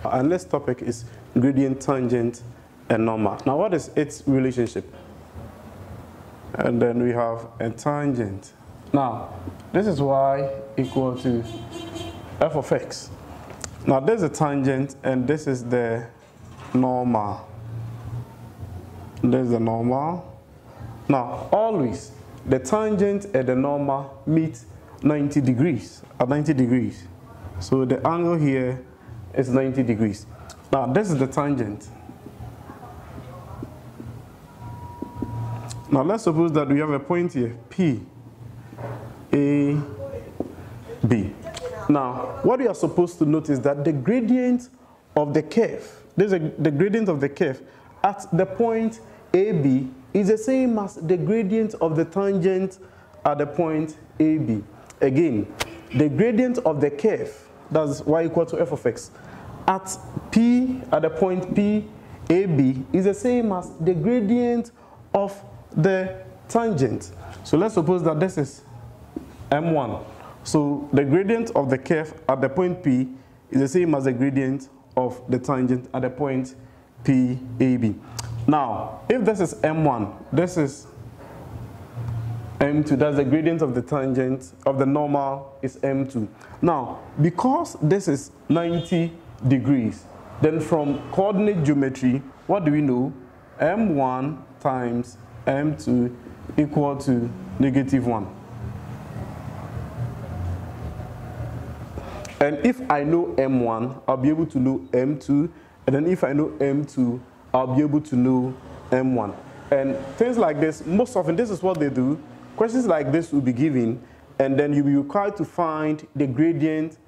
Our next topic is gradient, tangent, and normal. Now, what is its relationship? And then we have a tangent. Now, this is y equal to f of x. Now, there's a tangent, and this is the normal. There's the normal. Now, always, the tangent and the normal meet 90 degrees, at 90 degrees. So the angle here is 90 degrees. Now, this is the tangent. Now, let's suppose that we have a point here, P, A, B. Now, what we are supposed to notice is that the gradient of the curve, the gradient of the curve at the point AB is the same as the gradient of the tangent at the point AB. Again, the gradient of the curve, that's y equal to f of x, at P, at the point P, AB, is the same as the gradient of the tangent. So let's suppose that this is M1. So the gradient of the curve at the point P is the same as the gradient of the tangent at the point PAB. Now, if this is M1, this is M2, that's the gradient of the tangent of the normal is M2. Now, because this is 90 degrees, then from coordinate geometry, what do we know? M1 times M2 equal to -1. And if I know M1, I'll be able to know M2. And then if I know M2, I'll be able to know M1. And things like this, most often this is what they do. Questions like this will be given, and then you'll be required to find the gradient,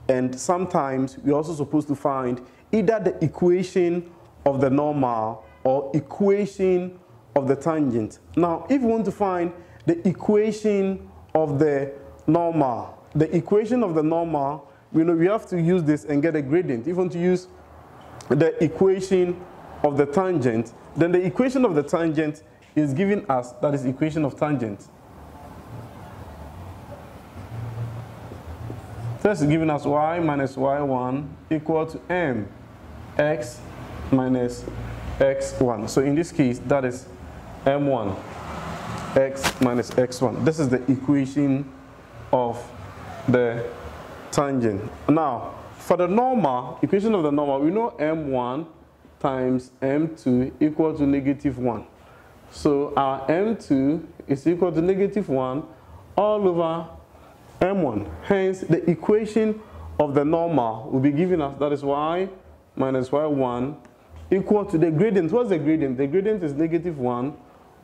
and sometimes we're also supposed to find either the equation of the normal or equation of the tangent. Now, if you want to find the equation of the normal, we know we have to use this and get a gradient. If you want to use the equation of the tangent, then the equation of the tangent is given as, that is equation of tangent. This is given as y minus y1 equal to mx minus x1. So in this case, that is m1 x minus x1. This is the equation of the tangent. Now, for the normal, equation of the normal, we know m1 times m2 equal to -1. So our m2 is equal to -1 all over m1. Hence, the equation of the normal will be given us, that is y minus y1 equal to the gradient. What's the gradient? The gradient is -1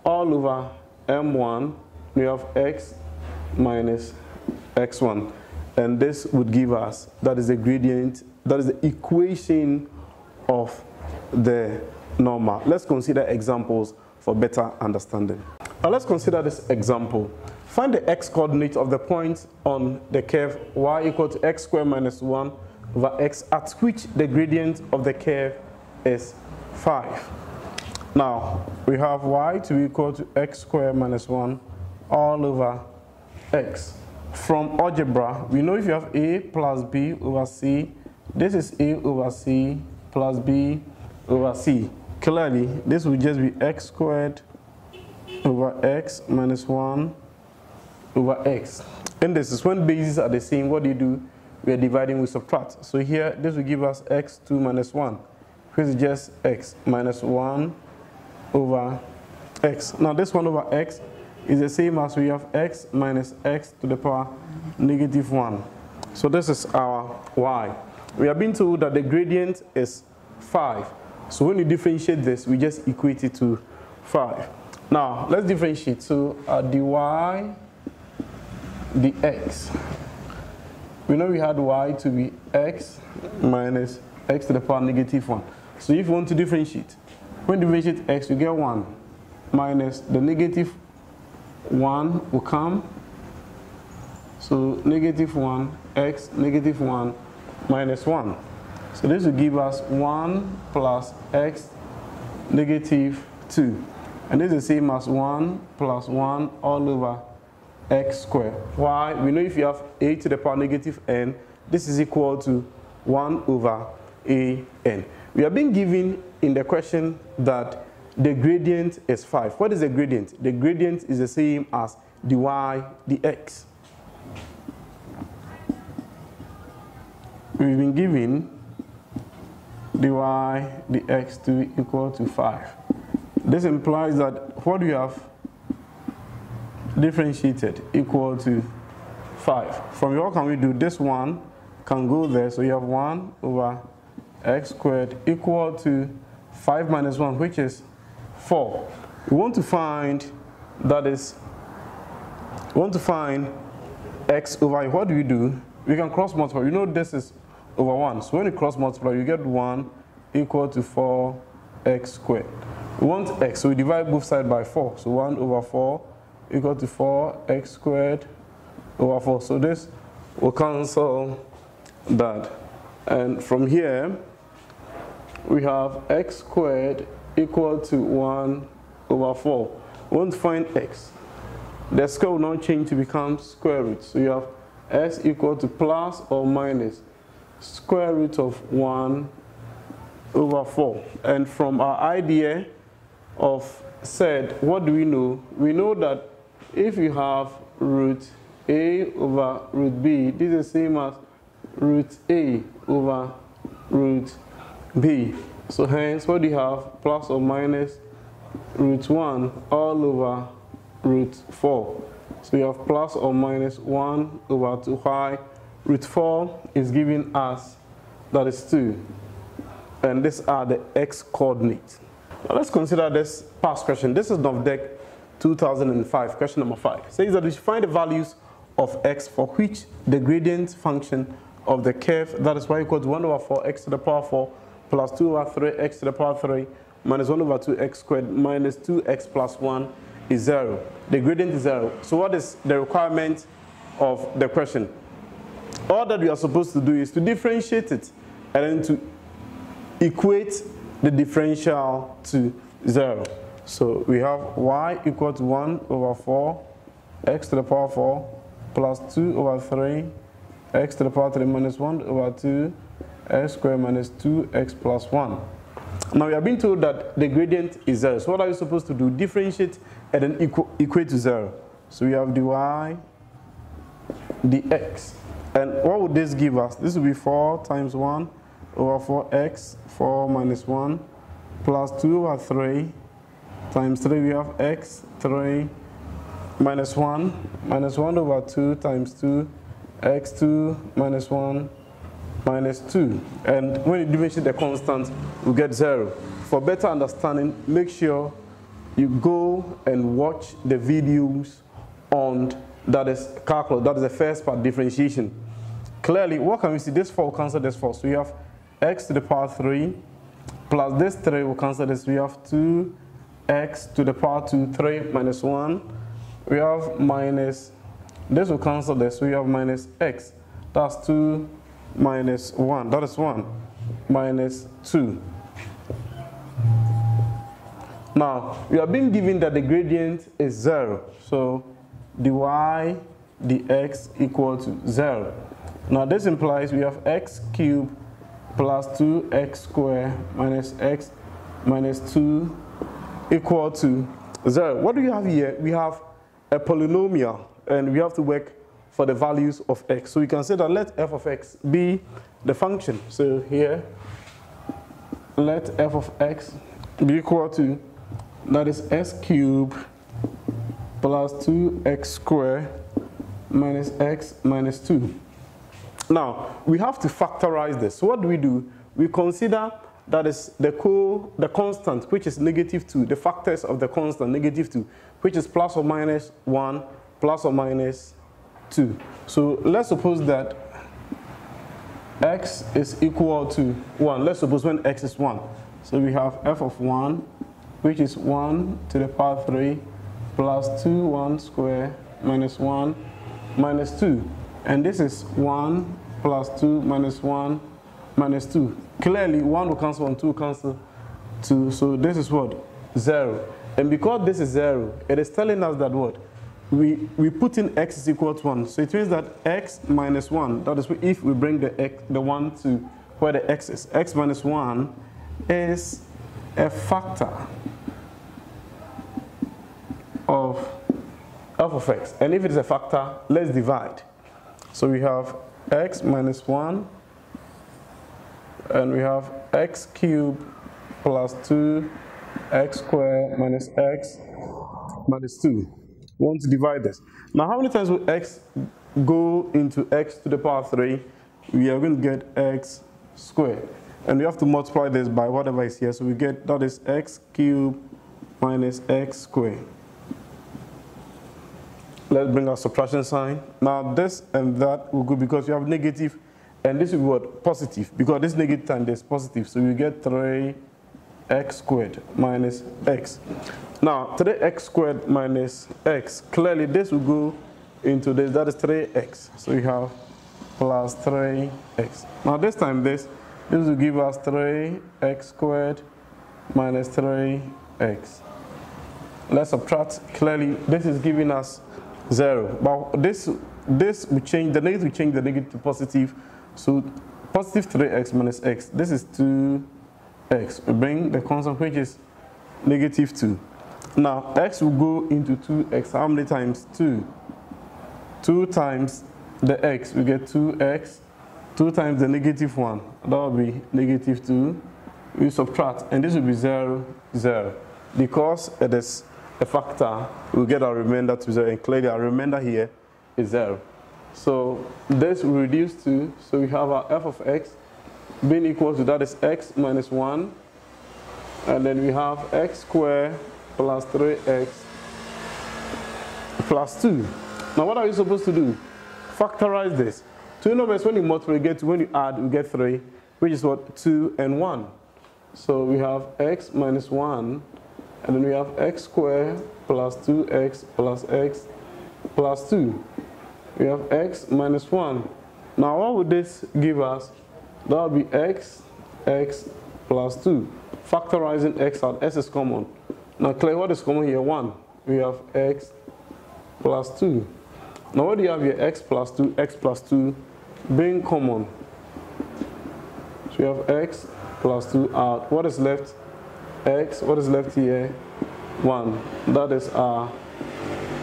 all over m1. We have x minus x1. And this would give us, that is the gradient, that is the equation of the normal. Let's consider examples for better understanding. Now let's consider this example. Find the x coordinate of the point on the curve y equal to x squared minus 1 over x, at which the gradient of the curve is 5. Now, we have y to be equal to x squared minus 1 all over x. From algebra, we know if you have a plus b over c, this is a over c plus b over c. Clearly, this will just be x squared over x minus 1 over x. And this is when bases are the same, what do? We are dividing, we subtract. So here, this will give us x2 minus 1, which is just x minus 1 over x. Now, this 1 over x is the same as we have x minus x to the power -1. So this is our y. We have been told that the gradient is 5. So when you differentiate this, we just equate it to 5. Now, let's differentiate. So dy dx. We know we had y to be x minus x to the power -1. So if you want to differentiate, when you differentiate x, you get 1 minus the -1 will come. So -1 x -1 minus 1. So this will give us 1 plus x -2. And this is the same as 1 plus 1 all over x squared. Why? We know if you have a to the power -n, this is equal to 1 over n. We are being given in the question that the gradient is 5. What is the gradient? The gradient is the same as dy dx. We've been given dy dx to equal to 5. This implies that what we have differentiated equal to 5. From here, what can we do? This one can go there, so you have 1 over x squared equal to 5 minus 1, which is 4. We want to find, x over, what do? We can cross multiply. You know this is over 1. So when you cross multiply, you get 1 equal to 4x squared. We want x, so we divide both sides by 4. So 1 over 4 equal to 4x squared over 4. So this will cancel that. And from here, we have x squared equal to 1 over 4. We want to find x. The square will not change to become square root. So you have x equal to plus or minus square root of 1 over 4. And from our idea of said, what do we know? We know that if you have root a over root b, this is the same as root a over root b. So hence, what do you have? Plus or minus root 1 all over root 4. So you have plus or minus 1 over 2. Why? Root 4 is giving us, that is 2. And these are the x coordinates. Now let's consider this past question. This is NOVDEC 2005, question number 5. It says that we should find the values of x for which the gradient function of the curve, that is y equal to 1 over 4 x to the power 4 plus 2 over 3 x to the power 3 minus 1 over 2 x squared minus 2x plus 1 is 0. The gradient is 0. So what is the requirement of the question? All that we are supposed to do is to differentiate it and then to equate the differential to 0. So we have y equal to 1 over 4 x to the power 4 plus 2 over 3 x to the power 3 minus 1 over 2 x squared minus 2x plus 1. Now we are being told that the gradient is 0. So what are you supposed to do? Differentiate and then equate to 0. So we have dy dx. And what would this give us? This will be 4 times 1 over 4x, 4 minus 1, plus 2 over 3 times 3, we have x, 3 minus 1 over 2 times 2, x, 2 minus 1 minus 2. And when you differentiate the constant, we get 0. For better understanding, make sure you go and watch the videos on that is calculus, that is the first part, differentiation. Clearly, what can we see? This 4 will cancel this 4. So we have x to the power 3 plus this 3 will cancel this. We have 2x to the power 2, 3 minus 1. We have minus, this will cancel this. So we have minus x. That's 2 minus 1. That is 1 minus 2. Now, we are being given that the gradient is 0. So dy dx equal to 0. Now this implies we have x cubed plus 2x squared minus x minus 2 equal to 0. What do we have here? We have a polynomial and we have to work for the values of x. So we can say that let f of x be the function. So here, let f of x be equal to, that is s cubed plus 2x squared minus x minus 2. Now, we have to factorize this. So what do? We consider that is the constant, which is negative 2, the factors of the constant, negative 2, which is plus or minus 1, plus or minus 2. So let's suppose that x is equal to 1. Let's suppose when x is 1. So we have f of 1, which is 1 to the power 3, plus 2, 1 squared, minus 1, minus 2. And this is 1 plus 2 minus 1 minus 2. Clearly, 1 will cancel 1, 2 will cancel 2. So this is what? 0. And because this is 0, it is telling us that what? We put in x is equal to 1. So it means that x minus 1, that is if we bring the 1 to where the x is. X minus 1 is a factor of f of x. And if it is a factor, let's divide. So we have x minus 1, and we have x cubed plus 2x squared minus x minus 2. We want to divide this. Now, how many times will x go into x to the power 3? We are going to get x squared. And we have to multiply this by whatever is here. So we get, that is x cubed minus x squared. Let's bring our subtraction sign. Now this and that will go because you have negative, and this will be what? Positive. Because this negative times this positive. So we get 3x squared minus x. Now 3x squared minus x. Clearly this will go into this. That is 3x. So we have plus 3x. Now this time this will give us 3x squared minus 3x. Let's subtract. Clearly this is giving us 0. But this will change, the negative will change the negative to positive. So positive 3x minus x. This is 2x. We bring the constant, which is negative 2. Now x will go into 2x. How many times? 2. 2 times the x, we get 2x. 2 times the negative 1, that will be negative 2. We subtract, and this will be 0, 0. Because it is a factor, we'll get our remainder to 0, and clearly our remainder here is 0. So this will reduce to, so we have our f of x being equal to, that is x minus 1, and then we have x squared plus 3x plus 2. Now what are you supposed to do? Factorize this. Two numbers, when you multiply, when you add, we get 3, which is what? 2 and 1. So we have x minus 1, and then we have x squared plus 2x plus x plus 2. We have x minus 1. Now what would this give us? That would be x plus 2. Factorizing x out, s is common. Now clear, what is common here? 1. We have x plus 2. Now what do you have here? X plus 2 being common. So we have x plus 2 out. What is left? X. What is left here? 1. That is our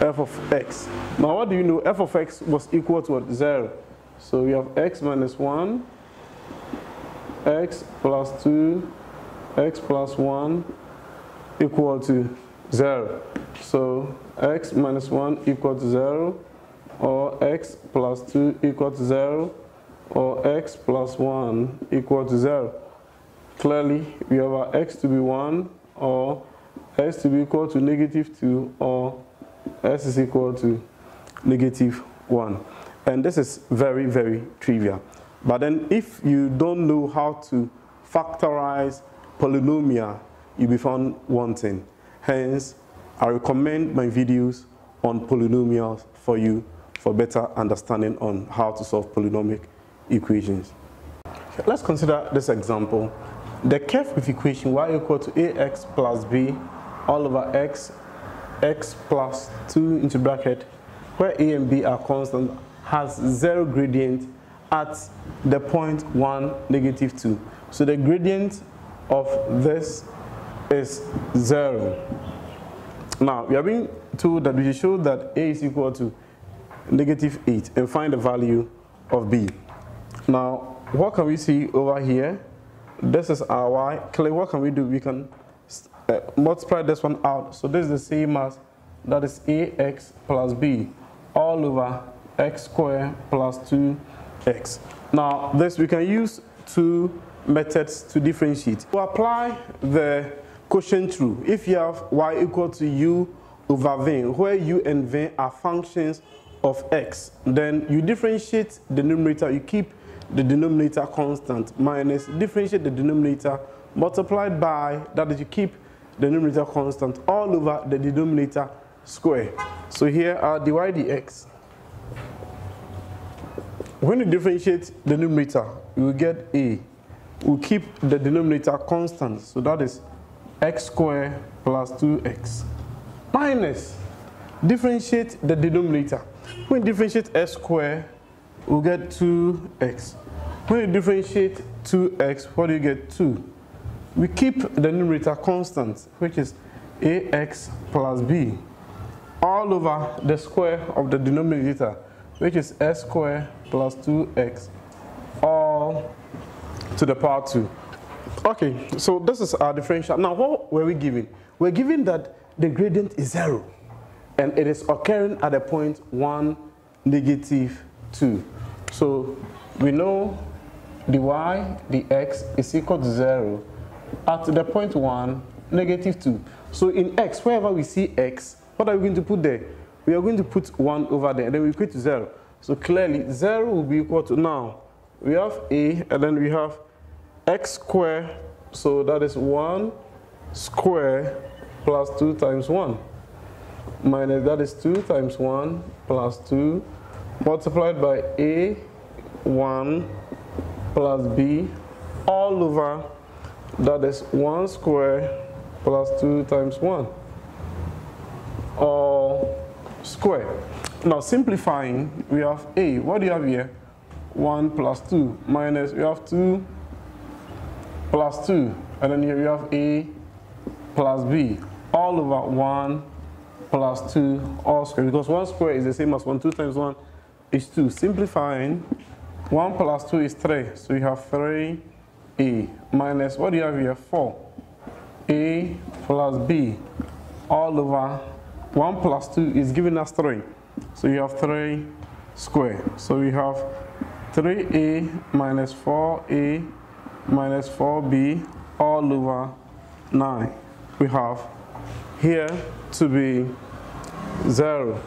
f of x. Now what do you know? F of x was equal to what? 0. So we have x minus 1, x plus 2, x plus 1 equal to 0. So x minus 1 equal to 0, or x plus 2 equal to 0, or x plus 1 equal to 0. Clearly, we have our x to be 1, or x to be equal to negative 2, or s is equal to negative 1. And this is very, very trivial. But then if you don't know how to factorize polynomial, you'll be found wanting. Hence, I recommend my videos on polynomials for you for better understanding on how to solve polynomial equations. Let's consider this example. The curve with equation y equal to ax plus b all over x plus 2 into bracket, where a and b are constant, has 0 gradient at the point 1, negative 2. So the gradient of this is 0. Now, we are being told that we should show that a is equal to negative 8 and find the value of b. Now, what can we see over here? This is our y. Clearly, what can we do? We can multiply this one out. So this is the same as, that is ax plus b all over x squared plus 2x. Now, this we can use two methods to differentiate. To apply the quotient rule, if you have y equal to u over v, where u and v are functions of x, then you differentiate the numerator, you keep the denominator constant, minus differentiate the denominator multiplied by, that is, you keep the numerator constant all over the denominator square. So here are dy dx. When you differentiate the numerator, you will get a. We'll keep the denominator constant, so that is x squared plus 2x, minus differentiate the denominator. When you differentiate x squared, we'll get 2x When you differentiate 2x, what do you get? 2. We keep the numerator constant, which is ax plus b, all over the square of the denominator, which is s squared plus 2x, all to the power 2. Okay, so this is our differential. Now, what were we given? We're given that the gradient is 0, and it is occurring at the point 1, -2. So we know the y, the x is equal to 0 at the point 1, -2. So in x, wherever we see x, what are we going to put there? We are going to put 1 over there, and then we equate to 0. So clearly, 0 will be equal to, now, we have a, and then we have x squared, so that is 1 squared plus 2 times 1, minus, that is 2 times 1 plus 2, multiplied by a 1 plus b, all over, that is 1 squared plus 2 times 1, all squared. Now simplifying, we have a, what do you have here? 1 plus 2, minus, we have 2 plus 2, and then here we have a plus b, all over 1 plus 2, all squared, because 1 squared is the same as 1, 2 times 1 is 2. Simplifying, 1 plus 2 is 3, so we have 3a, minus, what do you have here? 4, a plus b, all over 1 plus 2 is giving us 3, so you have 3 squared, so we have 3a minus 4a minus 4b, all over 9. We have here to be 0.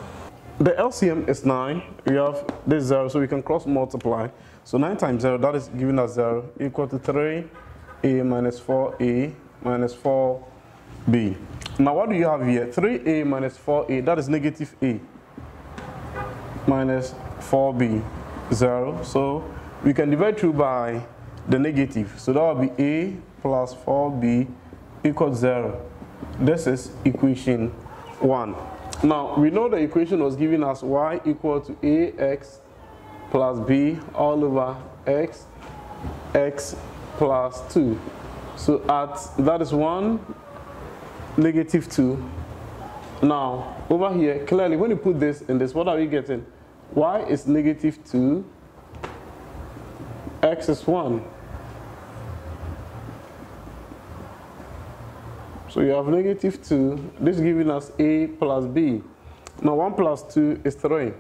The LCM is 9. We have this 0, so we can cross multiply. So 9 times 0, that is giving us 0, equal to 3a minus 4a minus 4b. Now what do you have here? 3a minus 4a, that is negative a, minus 4b, 0. So we can divide through by the negative. So that will be a plus 4b equals 0. This is equation 1. Now we know the equation was giving us y equal to ax plus b all over x, x plus 2. So at, that is 1, -2. Now over here, clearly when you put this in this, what are we getting? Y is -2, x is 1. So you have -2, this is giving us a plus b. Now 1 plus 2 is 3.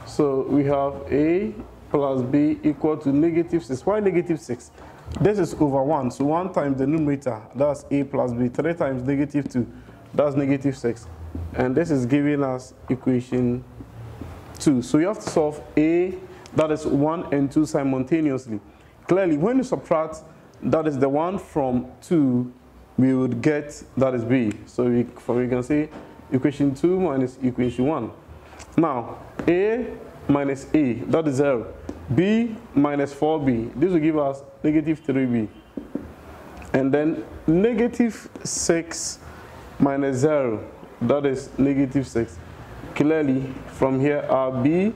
So we have a plus b equal to -6. Why -6? This is over 1, so 1 times the numerator, that's a plus b. 3 times -2, that's -6. And this is giving us equation 2. So you have to solve a, that is 1 and 2 simultaneously. Clearly, when you subtract, that is the 1 from 2, we would get, that is b. So we can say equation 2 minus equation 1. Now, a minus a, that is 0. b minus 4b, this will give us -3b. And then -6 minus 0, that is -6. Clearly, from here, our b,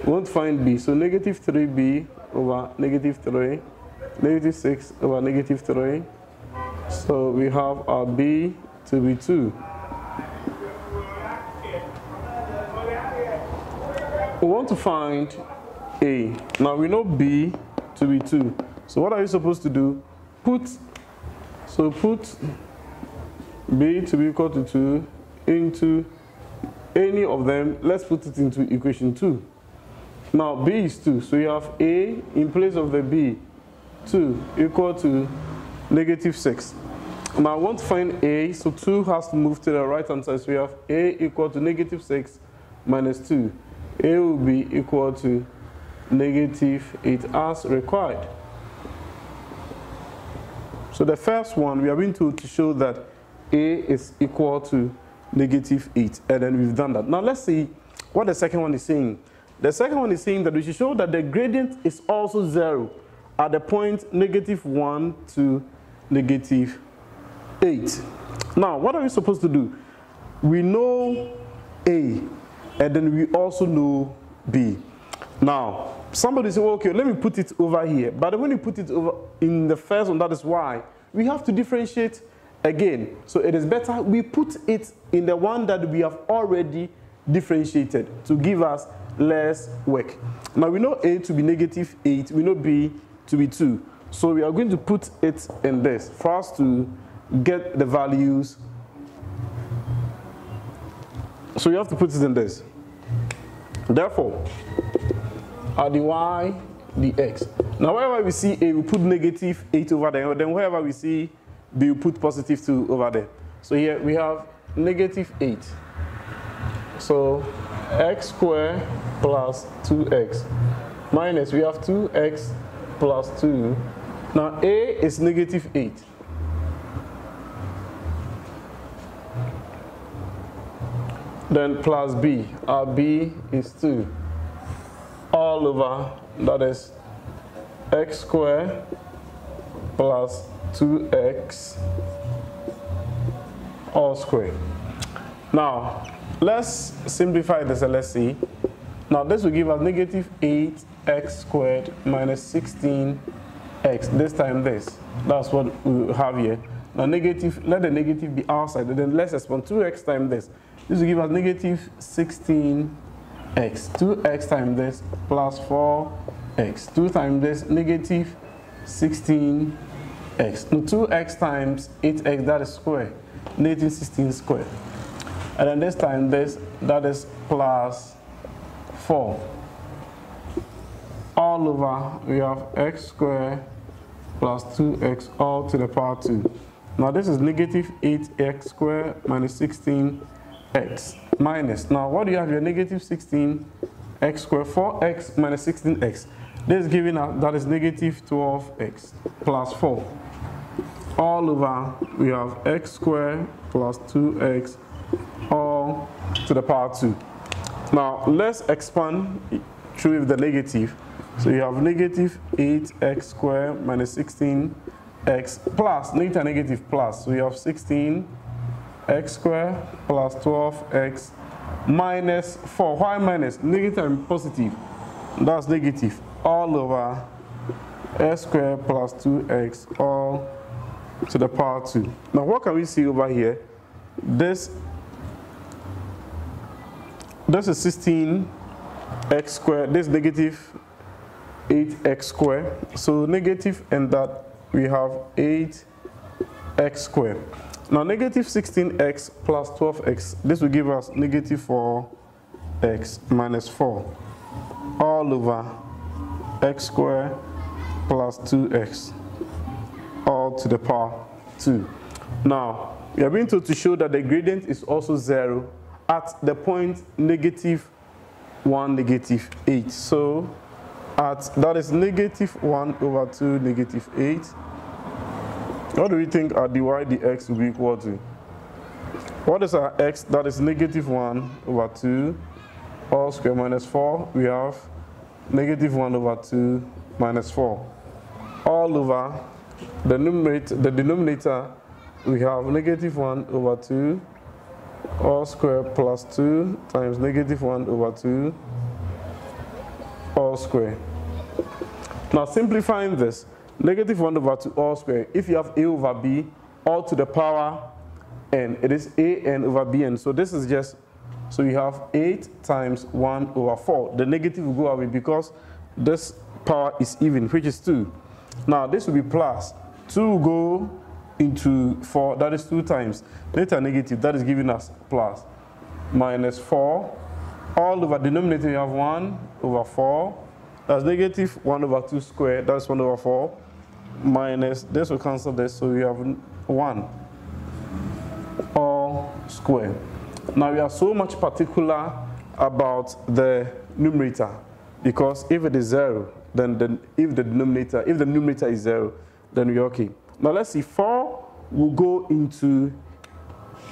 we won't find b, so -3b over -3, -6 over -3. So we have our b to be 2. We want to find a. Now we know b to be 2. So what are you supposed to do? Put b to be equal to 2 into any of them. Let's put it into equation 2. Now b is 2, so you have a in place of the b, 2 equal to -6. Now I want to find a, so 2 has to move to the right hand side, so we have a equal to -6 minus 2. A will be equal to -8 as required. So the first one, we are going to show that a is equal to -8, and then we've done that. Now let's see what the second one is saying. The second one is saying that we should show that the gradient is also 0 at the point -1 to -8. Now, what are we supposed to do? We know a, and then we also know b. Now, somebody say, well, okay, let me put it over here. But when you put it over in the first one, that is why we have to differentiate again. So it is better we put it in the one that we have already differentiated to give us less work. Now we know A to be -8, we know B to be 2. So we are going to put it in this for us to get the values. So you have to put it in this. Therefore, the y, the x. Now wherever we see A, we put -8 over there. Then wherever we see B, we put +2 over there. So here we have -8. So x squared plus 2x minus, we have 2x plus 2. Now A is -8. Then plus B, our B is 2. All over, that is x squared plus 2x all squared. Now, let's simplify this and let's see. Now, this will give us -8x squared minus 16x. This time this. That's what we have here. Now, let the negative be outside, and then let's expand 2x times this. This will give us -16x. 2x times this plus 4x. 2 times this, -16x. Now 2x times 8x, that is square. -16 squared. And then this time this, that is plus 4. All over, we have x squared plus 2x all to the power 2. Now this is -8x squared minus 16x minus. Now what do you have here? -16x squared, 4x minus 16x. This is giving us, that is -12x plus 4. All over, we have x squared plus 2x all to the power 2. Now let's expand through with the negative. So you have -8x squared minus 16x plus, negative plus. So you have 16x squared plus 12x minus 4. Why minus? Negative and positive. That's negative. All over x squared plus 2x all to the power 2. Now what can we see over here? This is 16x squared. This is -8x squared. So negative, and that we have 8x squared. Now -16x plus 12x, this will give us -4x minus 4 all over x squared plus 2x all to the power 2. Now we are being told to show that the gradient is also 0 at the point -1, -8. So that is -1 over 2, -8. What do we think our dy dx will be equal to? What is our x? That is -1 over 2 all square minus 4. We have -1 over 2 minus 4 all over the denominator. We have -1 over 2 all square plus 2 times -1 over 2 all square. Now simplifying this, -1 over 2 all square, if you have a over b all to the power n, it is an over bn. So this is just, so you have 8 times 1 over 4. The negative will go away because this power is even, which is 2. Now this will be plus. 2 will go into 4, that is 2 times. Later negative, that is giving us plus. Minus 4. All over denominator, you have 1 over 4. That's -1 over 2 squared, that's 1 over 4. Minus, this will cancel this, so we have 1 all squared. Now we are so much particular about the numerator, because if it is 0, then if the numerator is 0, then we're okay. Now let's see, 4 will go into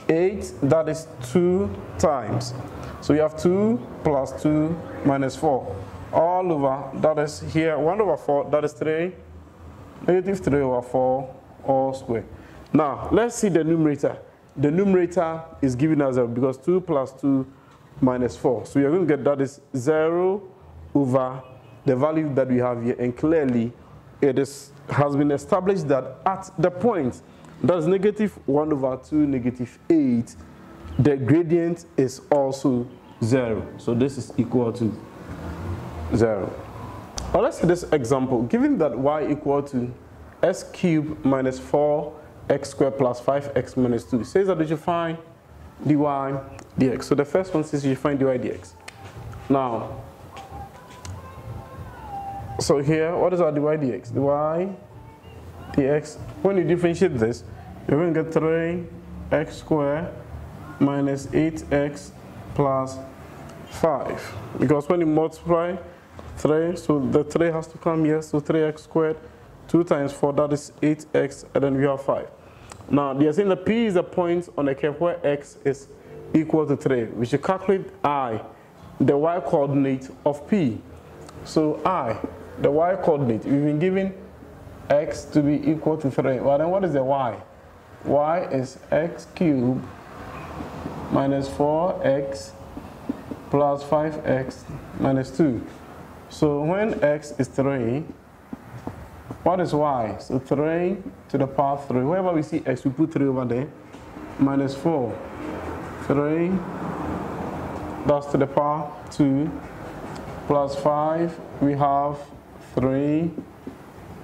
8, that is 2 times. So you have 2 plus 2 minus 4. All over, that is here, 1 over 4, that is 3. -3 over 4 all square. Now, let's see the numerator. The numerator is giving us 0 because 2 plus 2 minus 4. So you're going to get that is 0 over the value that we have here, and clearly it has been established that at the point that is negative 1 over 2 negative 8, the gradient is also 0. So this is equal to 0. Now let's see this example. Given that y equal to s cubed minus 4x squared plus 5x minus 2, it says that we should find dy dx. So the first one says you find dy dx. Now, so here, what is our dy dx? Dy dx, when you differentiate this, you're going to get 3x squared minus 8x plus 5. Because when you multiply 3, so the 3 has to come here, so 3x squared, 2 times 4, that is 8x, and then we have 5. Now, they are saying that P is a point on a curve where x is equal to 3. We should calculate I, the y coordinate of P. So I, the y coordinate, we've been given x to be equal to 3. Well, then what is the y? Y is x cubed minus 4x plus 5x minus 2. So when x is 3, what is y? So 3 to the power 3. Wherever we see x, we put 3 over there. Minus 4. 3, that's to the power 2. Plus 5, we have 3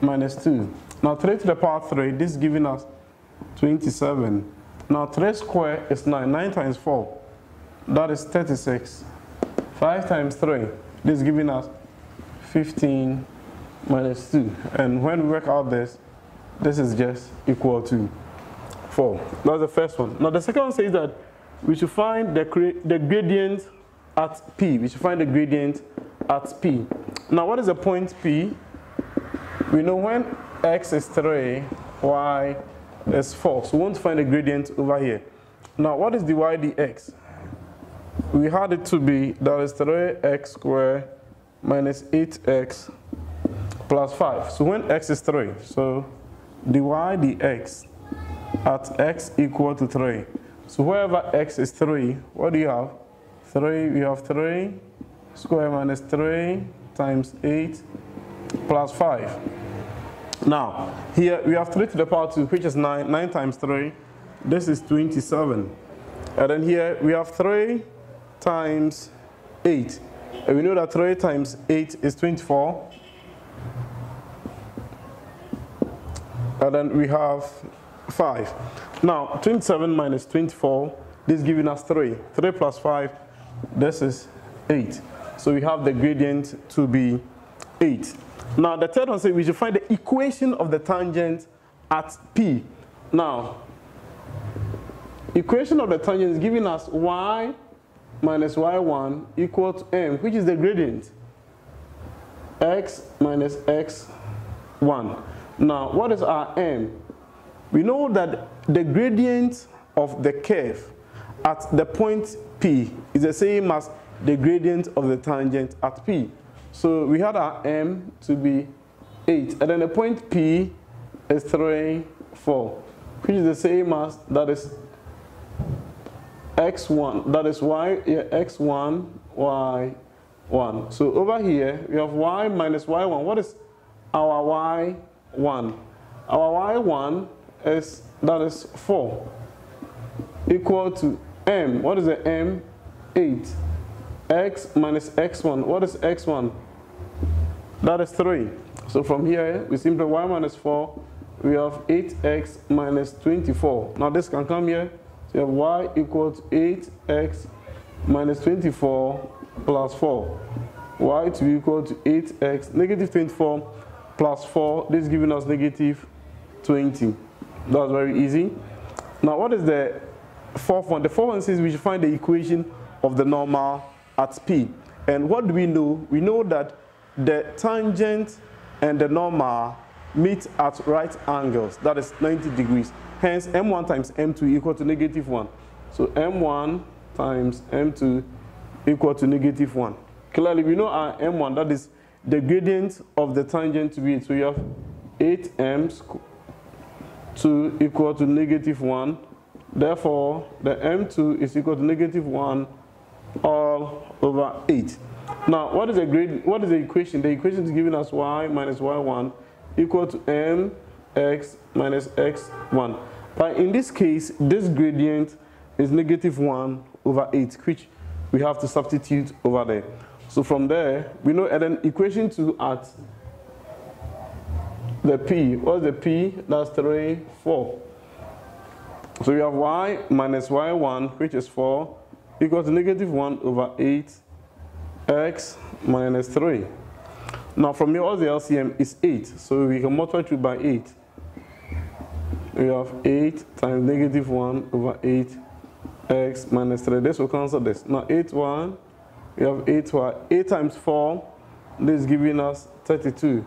minus 2. Now 3 to the power 3, this is giving us 27. Now 3 squared is 9. 9 times 4, that is 36. 5 times 3, this is giving us 15 minus 2. And when we work out this is just equal to 4. That's the first one. Now the second one says that we should find the gradient at P. We should find the gradient at P. Now what is the point P? We know when x is 3, y is 4. So we want to find the gradient over here. Now what is dy dx? We had it to be, that is 3x squared minus 8x plus 5. So when x is 3, so dy dx at x equal to 3. So wherever x is 3, what do you have? 3, we have 3 squared minus 3 times 8 plus 5. Now, here we have 3 to the power 2, which is 9. 9 times 3, this is 27. And then here we have 3 times 8. And we know that 3 times 8 is 24. And then we have 5. Now, 27 minus 24, this is giving us 3. 3 plus 5, this is 8. So we have the gradient to be 8. Now, the third one says we should find the equation of the tangent at P. Now, equation of the tangent is giving us y minus y1 equal to m, which is the gradient, x minus x1. Now, what is our m? We know that the gradient of the curve at the point P is the same as the gradient of the tangent at P. So we had our m to be 8, and then the point P is 3, 4, which is the same as, that is x1, that is y, yeah, x1, y1. So over here, we have y minus y1. What is our y1? Our y1 is, that is 4, equal to m. What is the m? 8. X minus x1. What is x1? That is 3. So from here, we simply y minus 4, we have 8x minus 24. Now this can come here. So you have y equal to 8x minus 24 plus 4. Y to be equal to 8x, negative 24 plus 4. This is giving us negative 20. That's very easy. Now what is the fourth one? The fourth one says we should find the equation of the normal at P. And what do we know? We know that the tangent and the normal meet at right angles, that is 90 degrees. Hence, m1 times m2 equal to negative 1. So m1 times m2 equal to negative 1. Clearly, we know our m1, that is the gradient of the tangent to be. So you have 8m2 equal to negative 1. Therefore, the m2 is equal to negative 1 all over 8. Now, what is the equation? The equation is giving us y minus y1 equal to mx minus x1. But in this case, this gradient is -1 over 8, which we have to substitute over there. So from there, we know, and then equation 2 at the p. What's the p? That's 3, 4. So we have y minus y1, which is 4, equal to -1 over 8 x minus 3. Now from here, all the LCM is 8, so we can multiply 2 by 8. We have 8 times -1 over 8 x minus 3. This will cancel this. Now 8y, we have 8y. 8 times 4, this is giving us 32.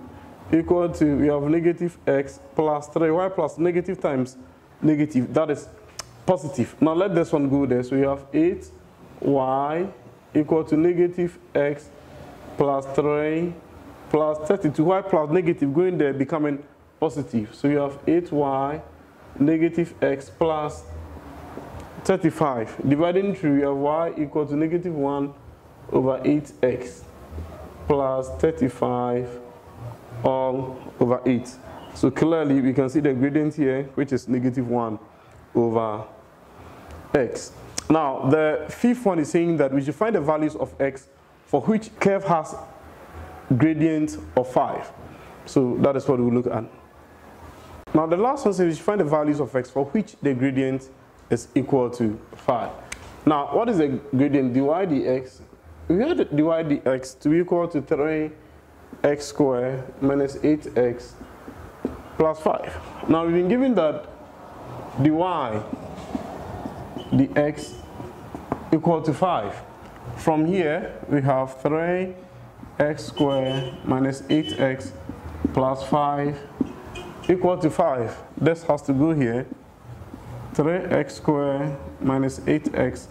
Equal to, we have -x plus 3y plus negative times negative. That is positive. Now let this one go there. So we have 8y equal to -x plus 3 plus 32y plus negative going there becoming positive. So you have 8y -x plus 35. Dividing through, you have y equal to -1 over 8x plus 35 all over 8. So clearly we can see the gradient here, which is -1 over x. Now the fifth one is saying that we should find the values of x for which curve has gradient of 5. So that is what we'll look at. Now the last one says we should find the values of x for which the gradient is equal to 5. Now what is the gradient? dy dx. We had dy dx to be equal to 3x squared minus 8x plus 5. Now we've been given that dy dx equal to 5. From here we have 3x squared minus 8x plus 5 equal to 5. This has to go here. 3x squared minus 8x,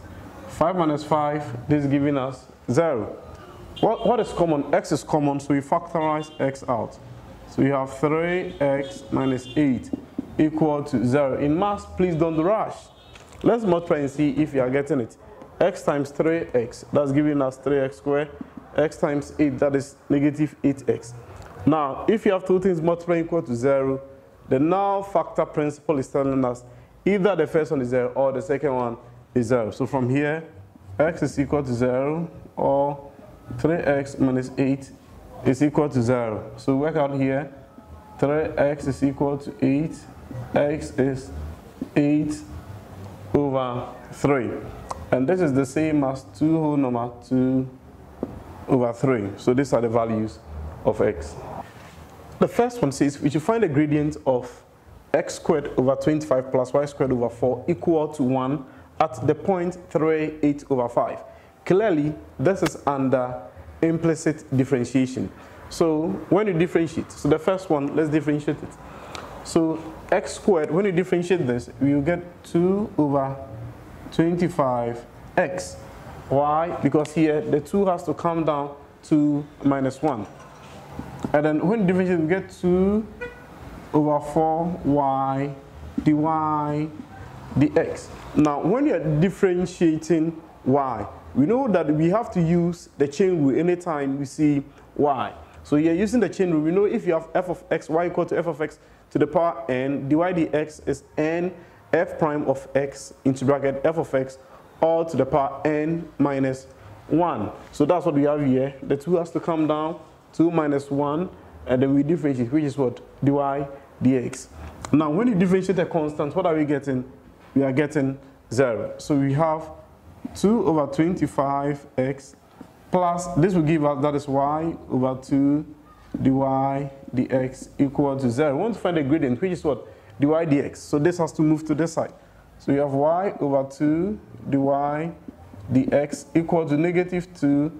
5 minus 5, this is giving us 0. What is common? X is common, so we factorize x out. So we have 3x minus 8 equal to 0. In math, please don't rush. Let's multiply and see if you are getting it. X times 3x, that's giving us 3x squared. X times 8, that is -8x. Now, if you have two things multiplying equal to 0, the null factor principle is telling us either the first one is 0 or the second one is 0. So from here, x is equal to 0 or 3x minus 8 is equal to 0. So work out here, 3x is equal to 8, x is 8 over 3. And this is the same as 2 whole number 2 over 3. So these are the values of x. The first one says we should find the gradient of x squared over 25 plus y squared over 4 equal to 1 at the point 3, 8 over 5. Clearly, this is under implicit differentiation. So when you differentiate, so the first one, let's differentiate it. So x squared, when you differentiate this, we will get 2 over 25x. Why? Because here the 2 has to come down to -1. And then when you differentiate, we get 2 over 4y dy dx. Now when you are differentiating y, we know that we have to use the chain rule anytime we see y. So you're using the chain rule. We know if you have f of x, y equal to f of x to the power n, dy dx is n f prime of x into bracket f of x all to the power n minus 1. So that's what we have here. The 2 has to come down, 2 minus 1, and then we differentiate, which is what? Dy dx. Now when you differentiate a constant, what are we getting? We are getting 0. So we have 2 over 25x plus, this will give us, that is y over 2 dy dx equal to 0. We want to find the gradient, which is what? Dy dx. So this has to move to this side. So you have y over 2 dy dx equal to -2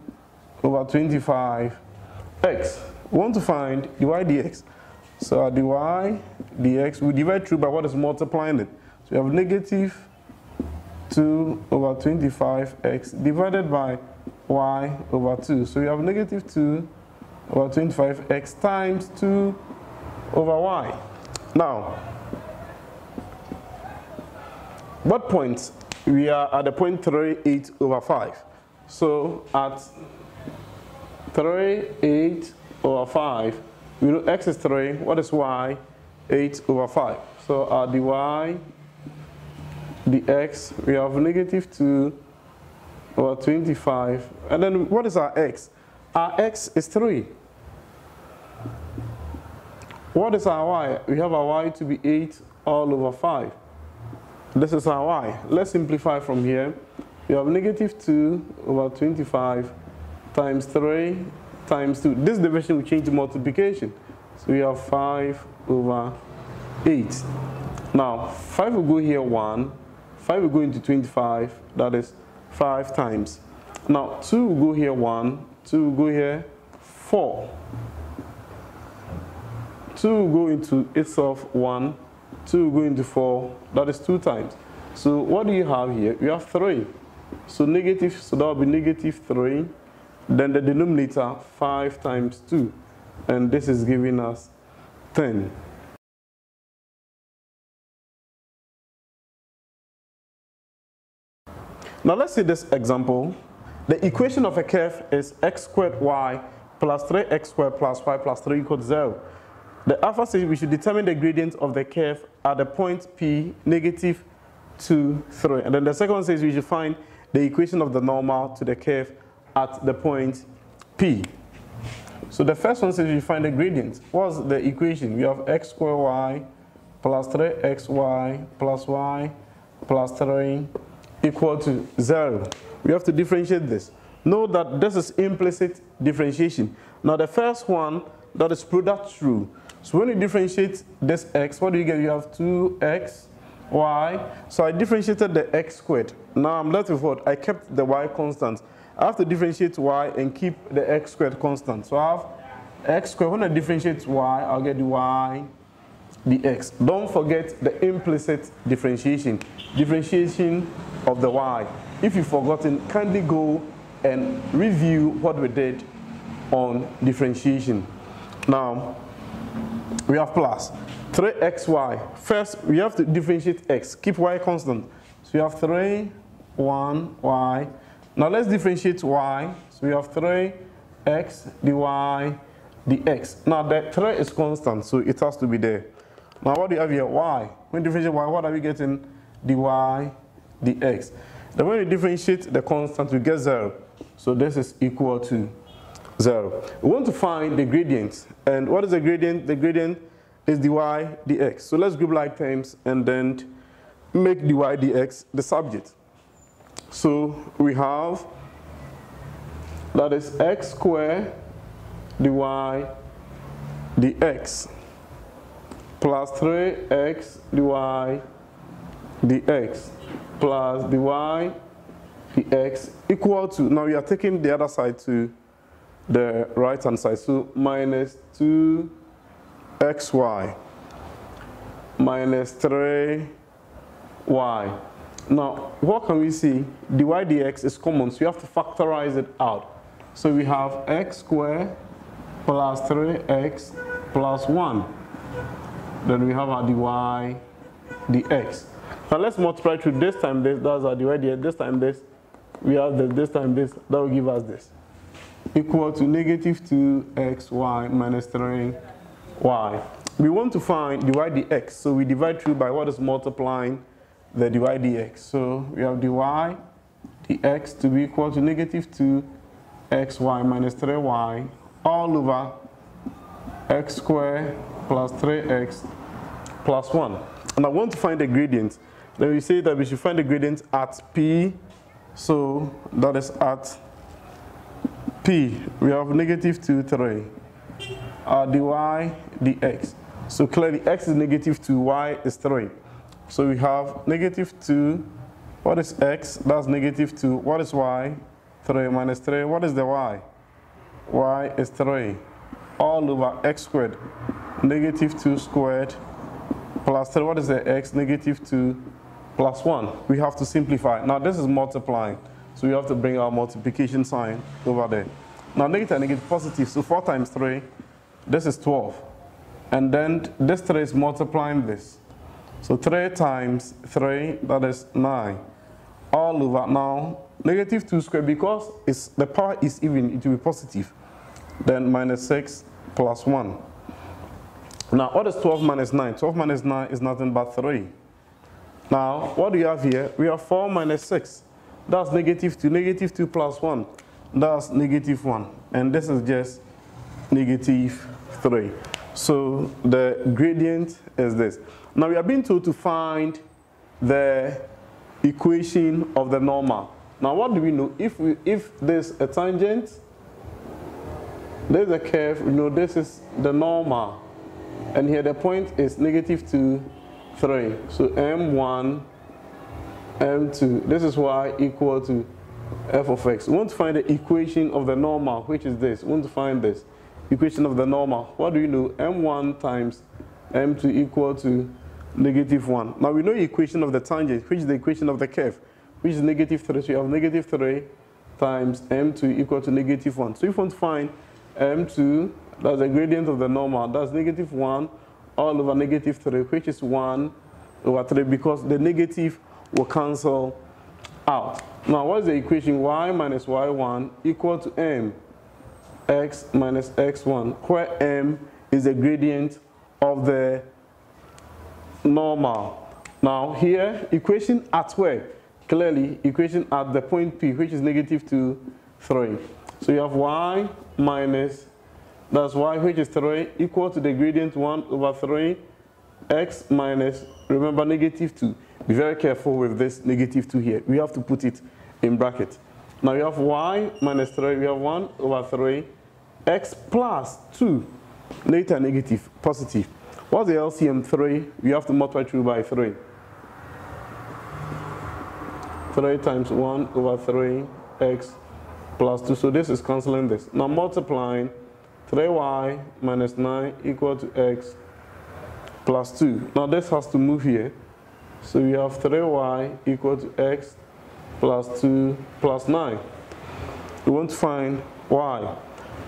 over 25x. We want to find dy dx. So our dy dx, we divide through by what is multiplying it. So you have -2 over 25x divided by y over 2. So you have -2 over 25x times 2 over y. Now, what point? We are at the point 3, 8 over 5. So at 3, 8 over 5. We know x is 3. What is y? 8 over 5. So our dy dx, we have negative 2 over 25. And then what is our x? Our x is 3. What is our y? We have our y to be 8 all over 5. This is our y. Let's simplify from here. We have negative 2 over 25 times 3 times 2. This division will change to multiplication. So we have 5 over 8. Now, 5 will go here 1. 5 will go into 25. That is 5 times. Now, 2 will go here 1. 2 will go here 4. 2 will go into itself 1. 2 will go into 4. That is 2 times. So what do you have here? You have 3. So negative, so that will be negative 3. Then the denominator 5 times 2. And this is giving us 10. Now let's see this example. The equation of a curve is x squared y plus 3x squared plus y plus 3 equals 0. The alpha says we should determine the gradient of the curve at the point P, negative 2, 3. And then the second one says we should find the equation of the normal to the curve at the point P. So the first one says we find the gradient. What's the equation? We have x squared y plus 3xy plus y plus 3 equal to 0. We have to differentiate this. Note that this is implicit differentiation. Now the first one, that is product rule. So when you differentiate this x, what do you get? You have 2x, y. So I differentiated the x squared. Now I'm left with what? I kept the y constant. I have to differentiate y and keep the x squared constant. So I have x squared. When I differentiate y, I'll get the y dx. Don't forget the implicit differentiation. Differentiation of the y. If you've forgotten, kindly go and review what we did on differentiation. Now, we have plus 3xy. First, we have to differentiate x. Keep y constant. So we have 3, 1, y. Now let's differentiate y. So we have 3x dy dx. Now the 3 is constant, so it has to be there. Now what do you have here? Y. When you differentiate y, what are we getting? Dy dx. Then when you differentiate the constant, we get 0. So this is equal to 0. We want to find the gradient. And what is the gradient? The gradient is dy dx. So let's group like terms and then make dy dx the subject. So we have, that is x squared dy dx plus 3x dy dx plus dy dx equal to, now we are taking the other side to the right hand side, so minus 2xy minus 3y. Now what can we see? Dy dx is common, so we have to factorize it out. So we have x squared plus 3x plus 1. Then we have our dy dx. Now let's multiply through this time this, that's our dy dx, this time this, we have this time this, that will give us this. Equal to negative 2xy minus 3y. We want to find dy dx, so we divide through by what is multiplying the dy dx. So we have dy dx to be equal to negative 2xy minus 3y all over x squared plus 3x plus 1. And I want to find the gradient. Then we say that we should find the gradient at P. So that is at P. We have negative 2, 3. Our dy dx. So clearly x is negative 2, y is 3. So we have negative 2. What is x? That's negative 2. What is y? 3 minus 3. What is the y? Y is 3. All over x squared. Negative 2 squared plus 3. What is the x? Negative 2 plus 1. We have to simplify. Now this is multiplying. So we have to bring our multiplication sign over there. Now negative and negative positive. So 4 times 3. This is 12. And then this 3 is multiplying this. So 3 times 3, that is 9. All over now, negative 2 squared, because the power is even, it will be positive. then minus 6 plus 1. Now, what is 12 minus 9? 12 minus 9 is nothing but 3. Now, what do you have here? We have 4 minus 6. That's negative 2. Negative 2 plus 1. That's negative 1. And this is just negative 3. So the gradient is this. Now, we are being told to find the equation of the normal. Now, what do we know? If there's a tangent, there's a curve, we know this is the normal. And here the point is negative 2, 3. So m1, m2. This is y equal to f of x. We want to find the equation of the normal, which is this. We want to find this. Equation of the normal. What do you know? m1 times m2 equal to negative 1. Now we know the equation of the tangent, which is the equation of the curve, which is negative 3. So you have negative 3 times m2 equal to negative 1. So if you want to find m2, that's the gradient of the normal, that's negative 1 all over negative 3, which is 1 over 3, because the negative will cancel out. Now what's the equation? Y minus y1 equal to m x minus x1, where m is the gradient of the normal. Now here, equation at where? Clearly, equation at the point P, which is negative 2, 3. So you have y minus, that's y, which is 3, equal to the gradient 1 over 3, x minus, remember, negative 2. Be very careful with this negative 2 here. We have to put it in bracket. Now you have y minus 3, we have 1 over 3, x plus 2, later negative, positive. What's the LCM? 3, we have to multiply through by 3. 3 times 1 over 3, x plus 2. So this is cancelling this. Now multiplying 3y minus 9 equal to x plus 2. Now this has to move here. So we have 3y equal to x plus 2 plus 9. We want to find y.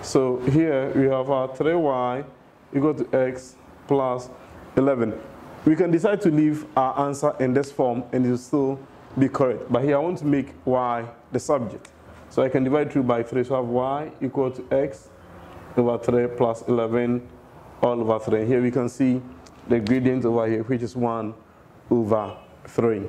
So here we have our 3y equal to x plus 11. We can decide to leave our answer in this form and it will still be correct. But here I want to make y the subject. So I can divide through by 3. So I have y equal to x over 3 plus 11 all over 3. Here we can see the gradient over here, which is 1 over 3.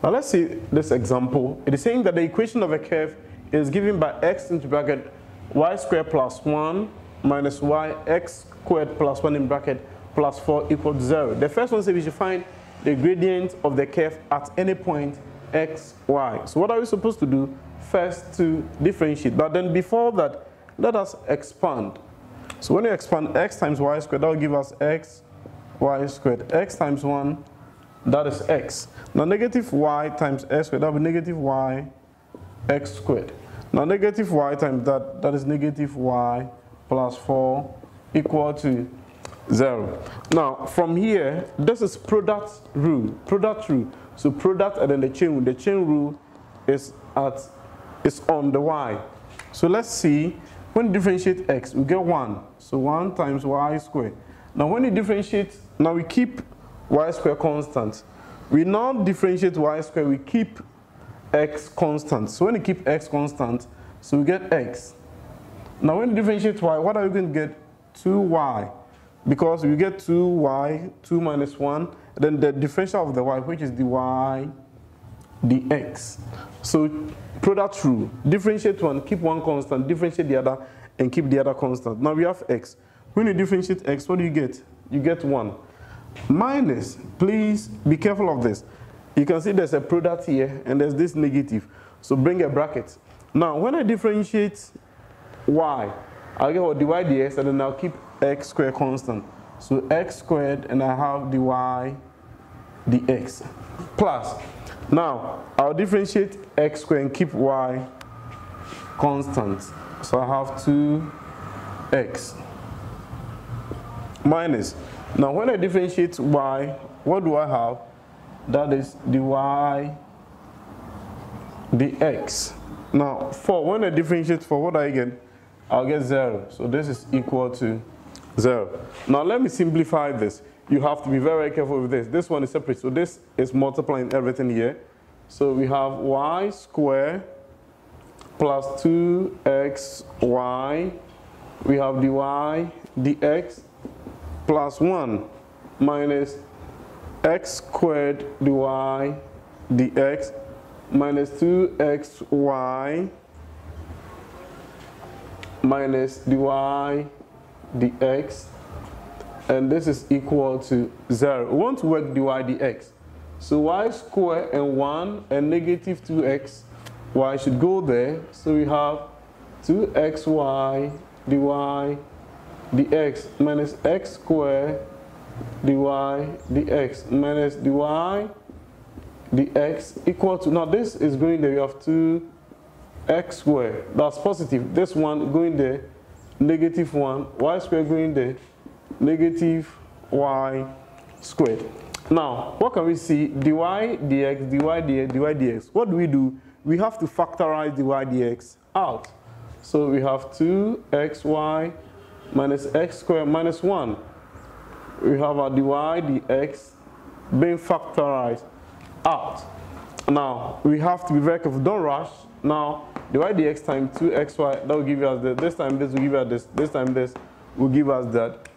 Now let's see this example. It is saying that the equation of a curve is given by x into bracket y squared plus 1 minus y x squared plus 1 in bracket plus 4 equals 0. The first one says we should find the gradient of the curve at any point x, y. So what are we supposed to do? First to differentiate. But then before that, let us expand. So when you expand x times y squared, that will give us x, y squared. X times 1, that is x. Now negative y times x squared, that will be negative y x squared. Now negative y times that, that is negative y plus 4 equal to 0. Now from here, this is product rule. Product rule. So product and then the chain rule. The chain rule is on the y. So let's see, when you differentiate x, we get 1. So 1 times y squared. Now when you differentiate, now we keep y squared constant. We now differentiate y squared, we keep x constant. So when you keep x constant, so we get x. Now when you differentiate y, what are we going to get? 2y. Because we get 2y, 2 minus 1, then the differential of the y, which is the y dx. So product rule, differentiate one, keep one constant, differentiate the other, and keep the other constant. Now we have x. When you differentiate x, what do you get? You get 1. Minus, please be careful of this. You can see there's a product here, and there's this negative. So bring a bracket. Now when I differentiate y, I'll get what dy dx, and then I'll keep x squared constant. So x squared, and I have dy dx. Plus, now I'll differentiate x squared and keep y constant. So I have 2x. Minus. Now when I differentiate y, what do I have? That is dy dx. Now when I differentiate 4, what do I get? I'll get 0. So this is equal to 0. Now let me simplify this. You have to be very careful with this. This one is separate. So this is multiplying everything here. So we have y squared plus 2xy we have dy dx plus 1 minus x squared dy dx minus 2xy minus dy dx, and this is equal to 0. We want to work dy dx. So y squared and 1 and negative 2x, y should go there. So we have 2xy dy dx minus x squared dy dx minus dy dx equal to, now this is going there, we have 2x squared, that's positive. This one going there, negative 1, y squared going there, negative y squared. Now, what can we see? Dy dx, dy dx, dy dx. What do? We have to factorize dy dx out. So we have 2xy minus x squared minus 1. We have our dy dx being factorized out. Now, we have to be very careful. Don't rush. Now, dy dx times 2xy, that will give us this time this will give us this time this will give us that,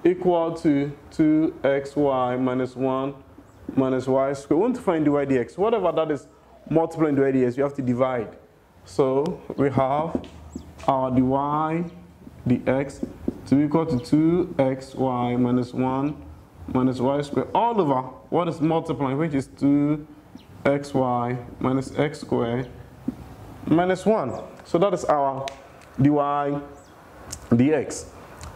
equal to 2xy minus 1 minus y squared. We want to find dy dx. Whatever that is multiplying dy dx, we have to divide. So we have our dy dx to be equal to 2xy minus 1 minus y squared all over what is multiplying, which is 2xy minus x squared minus 1. So that is our dy dx.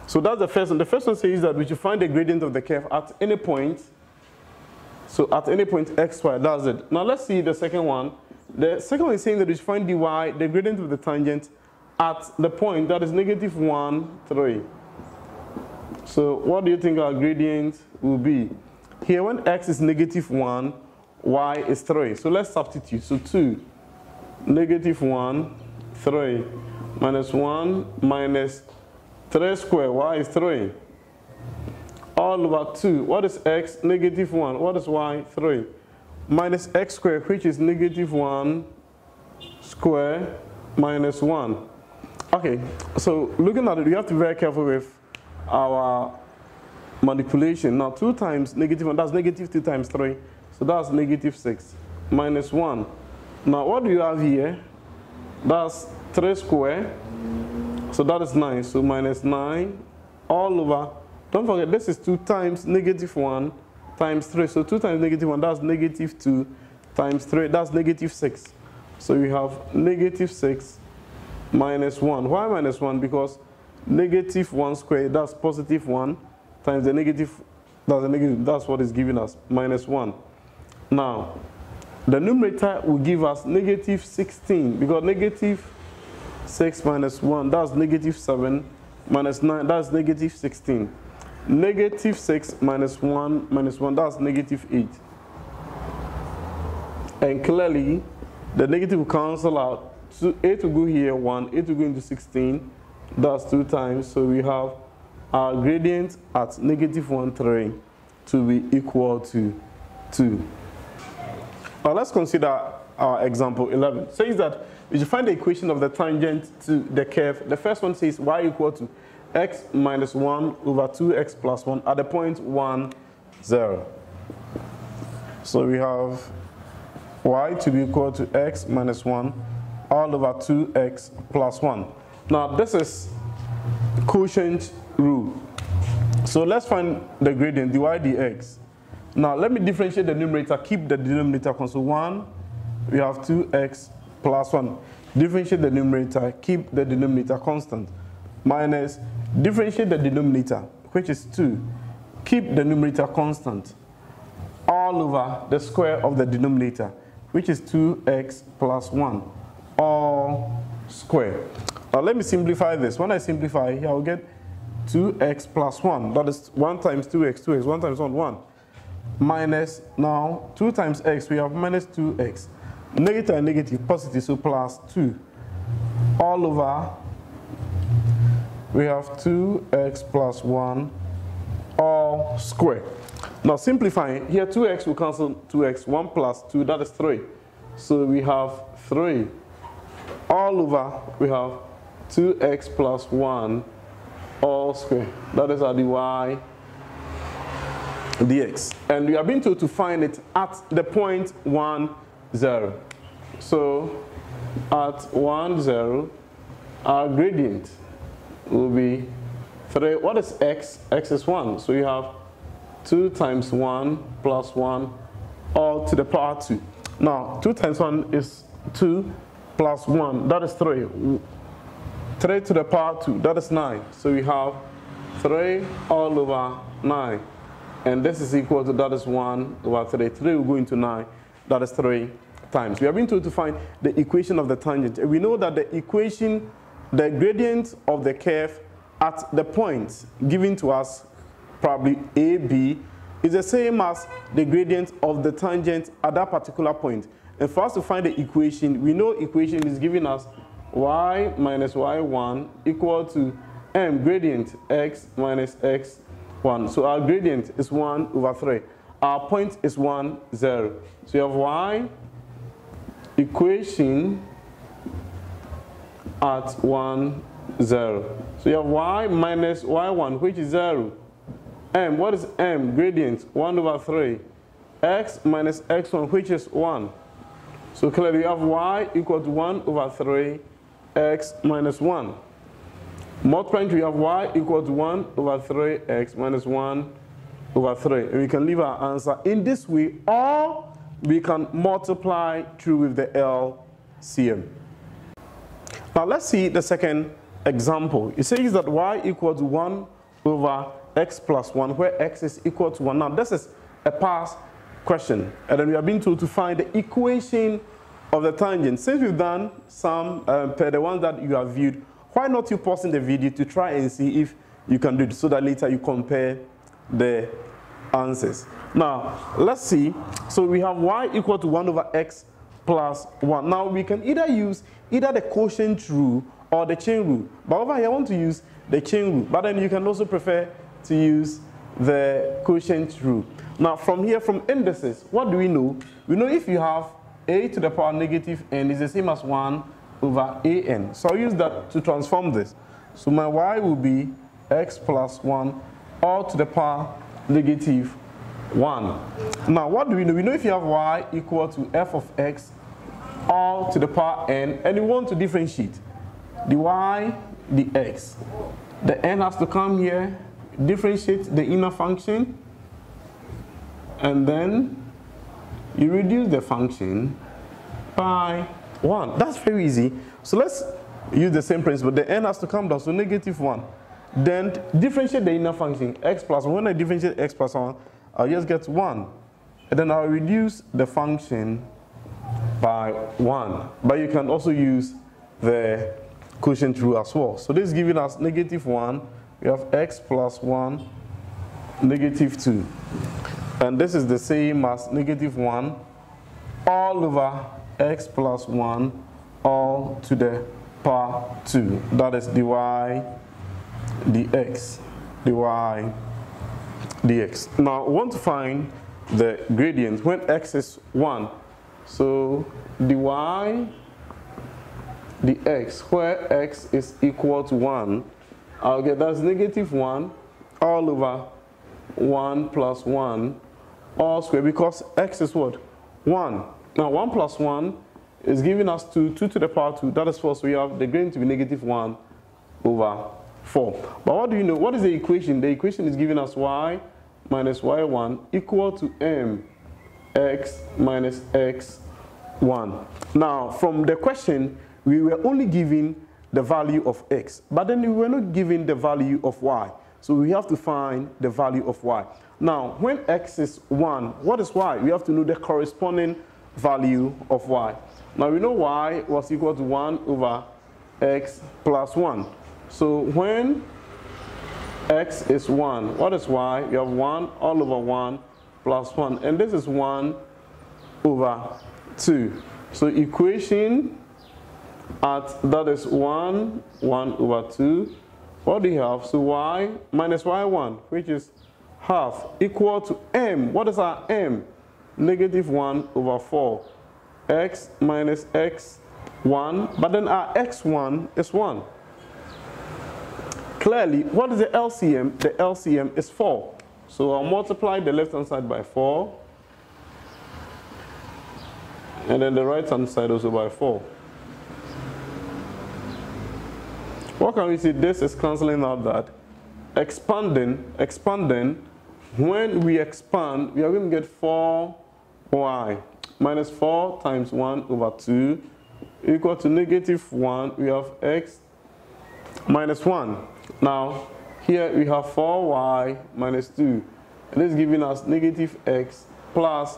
So that's the first one. The first one says that we should find the gradient of the curve at any point. So at any point xy, that's it. Now let's see the second one. The second one is saying that we should find dy, the gradient of the tangent, at the point that is negative 1, 3. So what do you think our gradient will be? Here when x is negative 1, y is 3. So let's substitute. So 2, negative 1, 3, minus 1 minus 3 squared, y is 3. All over 2. What is x? Negative 1. What is y? 3. Minus x squared, which is negative 1 squared minus 1. Okay, so looking at it, we have to be very careful with our manipulation. Now 2 times negative 1, that's negative 2 times 3. So that's negative 6 minus 1. Now what do you have here? That's 3 squared. So that is 9. So minus 9 all over. Don't forget, this is 2 times negative 1 times 3. So 2 times negative 1, that's negative 2 times 3. That's negative 6. So we have negative 6 minus 1. Why minus 1? Because negative 1 squared, that's positive 1, times the negative, that's what is giving us, minus 1. Now, the numerator will give us negative 16, because negative 6 minus 1, that's negative 7, minus 9, that's negative 16. Negative 6 minus 1, that's negative 8. And clearly, the negative will cancel out. So 8 will go here, 1, 8 will go into 16, that's 2 times. So we have our gradient at negative 1, 3 to be equal to 2. Now let's consider our example 11. It says that we should find the equation of the tangent to the curve. The first one says y equal to x minus 1 over 2x plus 1 at the point 1, 0. So we have y to be equal to x minus 1 all over 2x plus 1. Now this is quotient rule. So let's find the gradient dy dx. Now let me differentiate the numerator, keep the denominator constant. So 1, we have 2x plus 1. Differentiate the numerator, keep the denominator constant. Minus, differentiate the denominator, which is 2. Keep the numerator constant. All over the square of the denominator, which is 2x plus 1. All square. Now let me simplify this. When I simplify here, I will get 2x plus 1. That is 1 times 2x, 2x, 1 times 1, 1. Minus, now 2 times x, we have minus 2x. Negative and negative, positive, so plus 2. All over, we have 2x plus 1, all square. Now simplifying, here 2x will cancel 2x, 1 plus 2, that is 3. So we have 3. All over, we have 2x plus 1, all square. That is our dy dx. And we are being told to find it at the point 1, 0. So at 1, 0, our gradient will be 3. What is x? X is 1. So you have 2 times 1 plus 1 all to the power 2. Now 2 times 1 is 2 plus 1. That is 3. 3 to the power 2. That is 9. So we have 3 all over 9. And this is equal to, that is 1 over 3. 3 will go into 9. That is 3 times. We are being told to find the equation of the tangent. We know that the equation, the gradient of the curve at the point given to us, probably AB, is the same as the gradient of the tangent at that particular point. And for us to find the equation, we know equation is giving us y minus y1 equal to m gradient x minus x1. So our gradient is 1 over 3. Our point is 1, 0. So you have y equation at 1, 0. So you have y minus y1, which is 0. M, what is m? Gradient, 1 over 3. X minus x1, which is 1. So clearly you have y equal to 1 over 3, x minus 1. Multiplying to, you have y equal to 1 over 3, x minus 1 over 3. And we can leave our answer in this way, or we can multiply through with the LCM. Now let's see the second example. It says that y equal to 1 over x plus 1, where x is equal to 1. Now this is a past question, and then we are being told to find the equation of the tangent. Since we've done some per the ones that you have viewed, why not you pause in the video to try and see if you can do it, so that later you compare the answers. Now let's see. So we have y equal to 1 over x plus 1. Now we can either use either the quotient rule or the chain rule, but over here I want to use the chain rule, but then you can also prefer to use the quotient rule. Now from here, from indices, what do we know? We know if you have a to the power negative n is the same as 1 over an. So I'll use that to transform this. So my y will be x plus 1 all to the power negative 1. Now what do we know? We know if you have y equal to f of x all to the power n, and you want to differentiate the y, the x, the n has to come here, differentiate the inner function, and then you reduce the function by 1. That's very easy. So let's use the same principle. The n has to come down, so negative 1. Then differentiate the inner function, x plus 1. When I differentiate x plus 1, I'll just get 1. And then I'll reduce the function by 1. But you can also use the quotient rule as well. So this is giving us negative 1. We have x plus 1, negative 2. And this is the same as negative 1 all over x plus 1 all to the power 2. That is dy dx. dy dx. Now we want to find the gradient when x is 1. So dy dx, where x is equal to 1, I'll get that's negative 1 all over 1 plus 1 all square, because x is what? 1. Now 1 plus 1 is giving us 2, 2 to the power 2, that is 4, so we have the gradient to be negative 1 over 4. But what do you know? What is the equation? The equation is giving us y minus y1 equal to m x minus x1. Now from the question, we were only given the value of x, but then we were not given the value of y. So we have to find the value of y. Now, when x is 1, what is y? We have to know the corresponding value of y. Now we know y was equal to 1 over x plus 1. So when x is 1, what is y? We have 1 all over 1 plus 1. And this is 1 over 2. So equation at, that is 1 over 2. What do you have? So y minus y1, which is half, equal to m. What is our m? Negative 1 over 4. X minus x1, but then our x1 is 1. clearly, what is the LCM? The LCM is 4. So I'll multiply the left-hand side by 4. And then the right-hand side also by 4. What can we see? This is cancelling out that. Expanding, when we expand, we are going to get 4y minus 4 times 1 over 2 equal to negative 1. We have x minus 1. Now, here we have 4y minus 2. And this is giving us negative x plus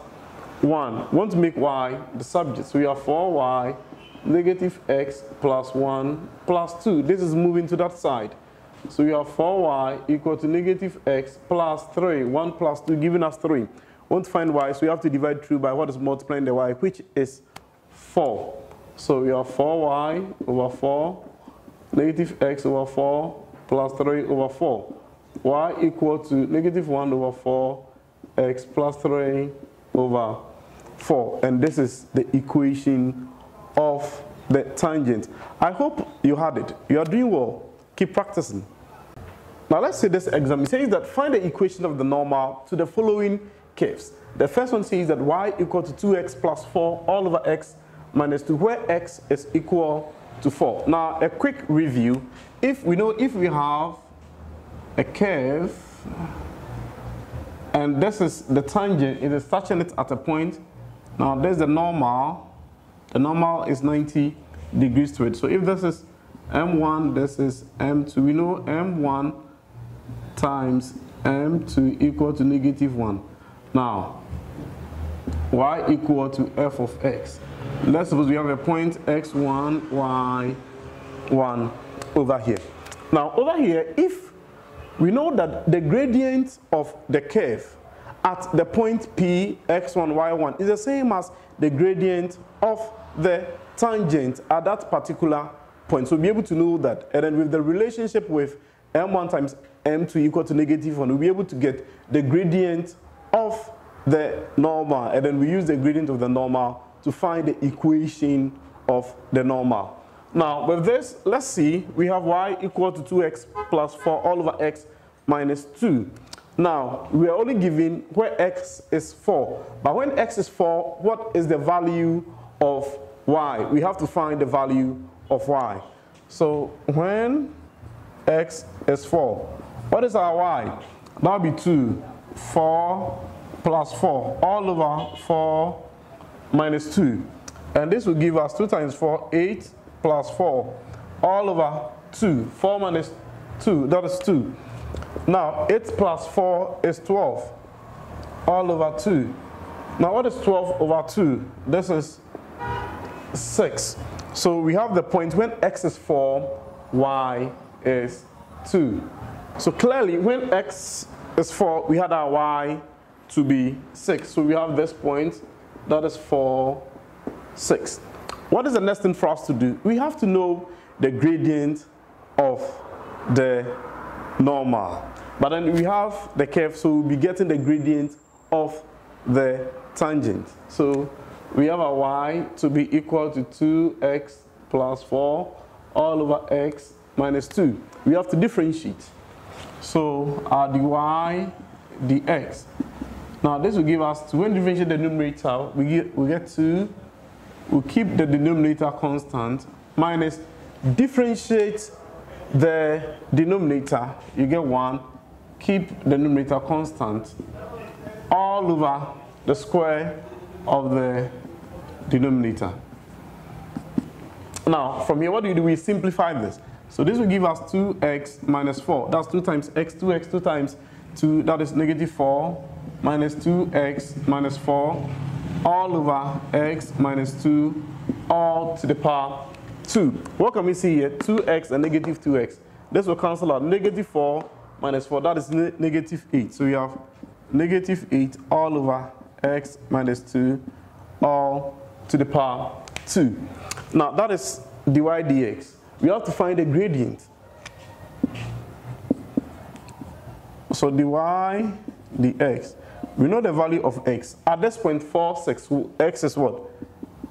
1. We want to make y the subject. So we have 4y negative x plus 1 plus 2. This is moving to that side. So we have 4y equal to negative x plus 3. 1 plus 2 giving us 3. We want to find y, so we have to divide through by what is multiplying the y, which is 4. So we have 4y over 4, negative x over 4, plus 3 over 4. Y equal to negative 1 over 4, x plus 3 over 4. And this is the equation of the tangent. I hope you had it. You are doing well. Keep practicing. Now let's say this exam. It says that find the equation of the normal to the following curves. The first one says that y equal to 2x plus 4 all over x minus 2, where x is equal to 4. Now a quick review. If we have a curve and this is the tangent, it is touching it at a point. Now there's the normal. The normal is 90 degrees to it. So if this is m1, this is m2. We know m1 times m2 equal to negative 1. Now, y equal to f of x. Let's suppose we have a point x1, y1 over here. Now, over here, if we know that the gradient of the curve at the point P, x1, y1 is the same as the gradient of the tangent at that particular point. So we'll be able to know that. And then with the relationship with m1 times m2 equal to negative 1, we'll be able to get the gradient of the normal. And then we use the gradient of the normal to find the equation of the normal. Now with this, let's see, we have y equal to 2x plus 4 all over x minus 2. Now, we are only given where x is 4. But when x is 4, what is the value of y? We have to find the value of y. So, when x is 4, what is our y? That will be 2. 4 plus 4 all over 4 minus 2. And this will give us 2 times 4, 8 plus 4 all over 2. 4 minus 2, that is 2. Now, 8 plus 4 is 12 all over 2. Now, what is 12 over 2? This is 6. So, we have the point when x is 4, y is 2. So, clearly, when x is 4, we had our y to be 6. So, we have this point, that is 4, 6. What is the next thing for us to do? We have to know the gradient of the normal. But then we have the curve, so we'll be getting the gradient of the tangent. So we have a y to be equal to 2x plus 4 all over x minus 2. We have to differentiate. So our dy dx. Now this will give us 2. When we differentiate the numerator, we get 2. We'll keep the denominator constant minus differentiate the denominator, you get 1, keep the numerator constant all over the square of the denominator. Now, from here, what do? We simplify this. So this will give us 2x minus 4. That's 2 times x, 2x, 2 times 2, that is negative 4, minus 2x minus 4, all over x minus 2, all to the power 2. What can we see here? 2x and negative 2x. This will cancel out. Negative 4 minus 4, that is negative 8. So we have negative 8 all over x minus 2, all to the power 2. Now that is dy dx. We have to find the gradient. So dy dx. We know the value of x. At this point, 4, 6, x is what?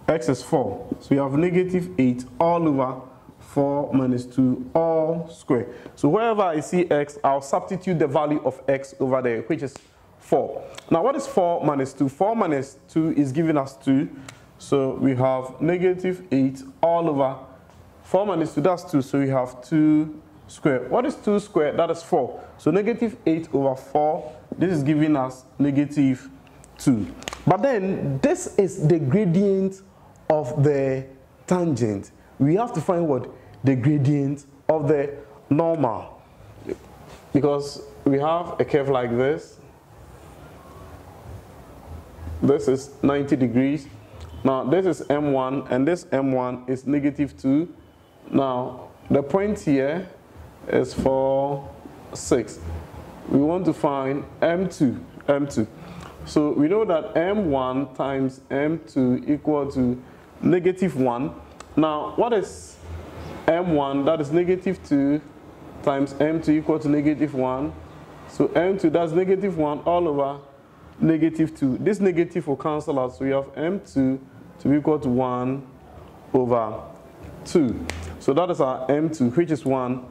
X is 4. So we have negative 8 all over 4 minus 2 all square. So wherever I see x, I'll substitute the value of x over there, which is 4. Now what is 4 minus 2? 4 minus 2 is giving us 2. So we have negative 8 all over 4 minus 2, that's 2. So we have 2 squared. What is 2 squared? That is 4. So negative 8 over 4, this is giving us negative 2. But then this is the gradient of the tangent. We have to find what? The gradient of the normal. Because we have a curve like this. This is 90 degrees. Now this is M1 and this M1 is negative 2. Now the point here is 4, 6. We want to find M2. So we know that M1 times M2 equal to negative 1. Now what is M1? That is negative 2 times M2 equal to negative 1. So M2, that's negative 1 all over negative 2. This negative will cancel out, so we have M2 to be equal to 1 over 2. So that is our M2, which is 1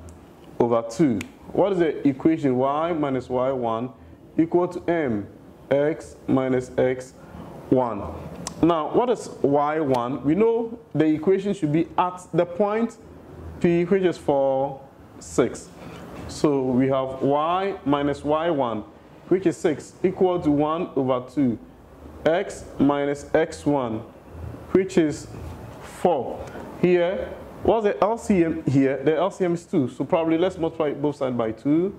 over 2. What is the equation? Y minus y1 equal to m, x minus x1. Now, what is y1? We know the equation should be at the point P, which is 4, 6. So we have y minus y1, which is 6, equal to 1 over 2. X minus x1, which is 4. Here, what's the LCM here? The LCM is 2. So probably let's multiply both sides by 2.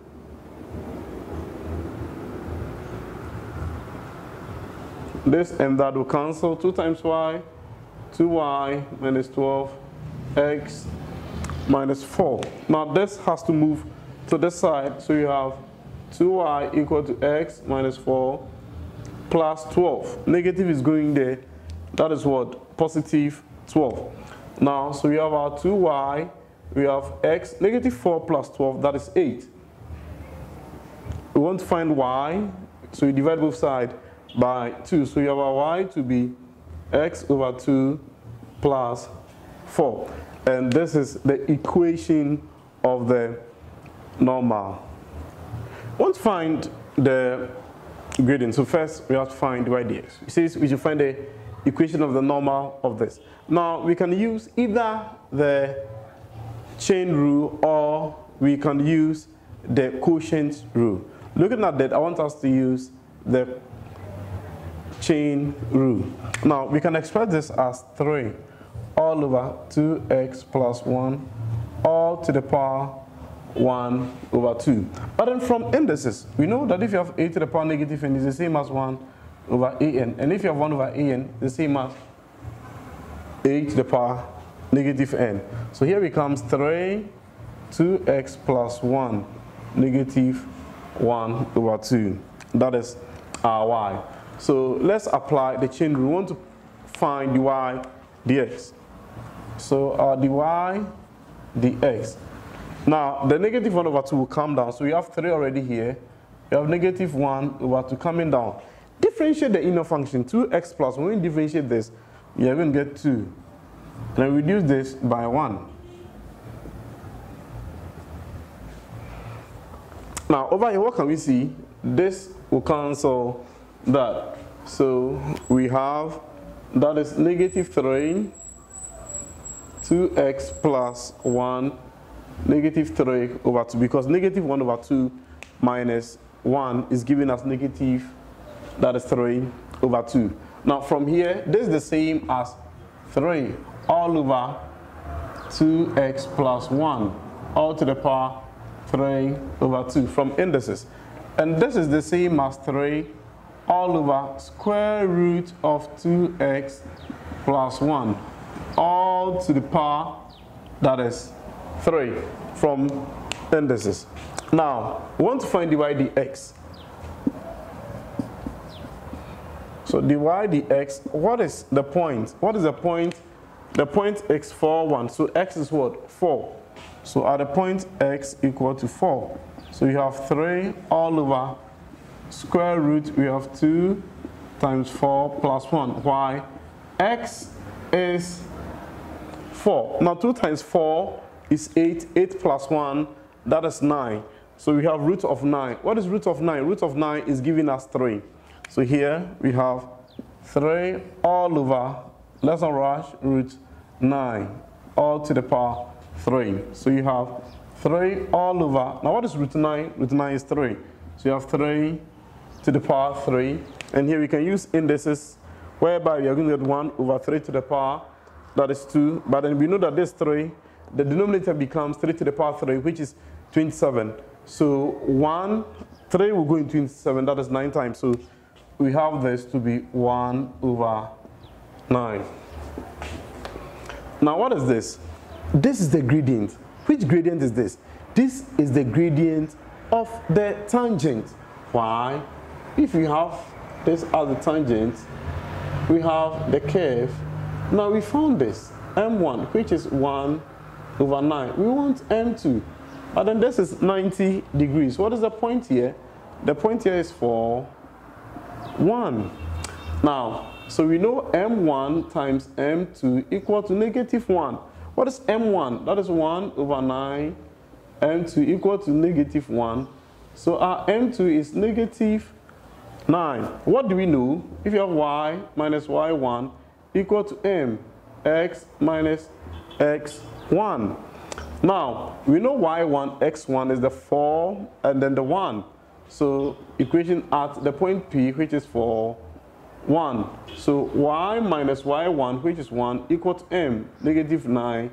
This and that will cancel. 2 times y, 2y minus 12, x minus 4. Now this has to move to this side. So you have 2y equal to x minus 4 plus 12. Negative is going there. That is what? Positive 12. Now, so we have our 2y, we have x, negative 4 plus 12, that is 8. We want to find y, so we divide both sides by 2. So you have our y to be x over 2 plus 4. And this is the equation of the normal. We want to find the gradient. So first we have to find y dx. It says we should find the equation of the normal of this. Now we can use either the chain rule or we can use the quotient rule. Looking at that, I want us to use the chain rule. Now we can express this as 3 all over 2x plus 1 all to the power 1 over 2. But then from indices, we know that if you have a to the power negative n, it's the same as 1 over an. And if you have 1 over an, the same as a to the power negative n. So here becomes 3 2x plus 1 negative 1 over 2. That is our y. So let's apply the chain rule. We want to find dy dx. So our dy dx. Now the negative 1 over 2 will come down. So we have 3 already here. We have negative 1 over 2 coming down. Differentiate the inner function 2x plus. When we differentiate this, we are going to get 2. And then reduce this by 1. Now over here, what can we see? This will cancel that. So we have, that is negative 3, 2x plus 1, negative 3 over 2. Because negative 1 over 2 minus 1 is giving us negative, that is 3 over 2. Now from here, this is the same as 3 all over 2x plus 1 all to the power 3 over 2 from indices. And this is the same as 3 all over square root of 2x plus 1 all to the power, that is 3 from indices. Now, we want to find dy dx. So dy dx, what is the point? What is the point? The point x 4, 1. So x is what? 4. So at the point x equal to 4. So you have 3 all over square root, we have 2 times 4 plus 1. Why? X is 4. Now 2 times 4 is 8. 8 plus 1, that is 9. So we have root of 9. What is root of 9? Root of 9 is giving us 3. So here we have 3 all over, let's not rush, root 9 all to the power 3. So you have 3 all over. Now what is root 9? Root 9 is 3. So you have 3 to the power 3. And here we can use indices whereby we are going to get 1 over 3 to the power, that is 2. But then we know that this 3, the denominator becomes 3 to the power 3, which is 27. So 3 will go into 27, that is 9 times. So we have this to be 1 over 9. Now what is this? This is the gradient. Which gradient is this? This is the gradient of the tangent. Why? If we have this as the tangent, we have the curve. Now we found this, M1, which is 1 over 9. We want M2. But then this is 90 degrees. What is the point here? The point here is 4, 1. Now, so we know M1 times M2 equal to negative 1. What is M1? That is 1 over 9. M2 equal to negative 1. So our M2 is negative 9. What do we know? If you have y minus y1 equal to m, x minus x1. Now, we know y1, x1 is the 4 and then the 1. So, equation at the point P, which is 4, 1. So, y minus y1, which is 1, equal to m, negative 9.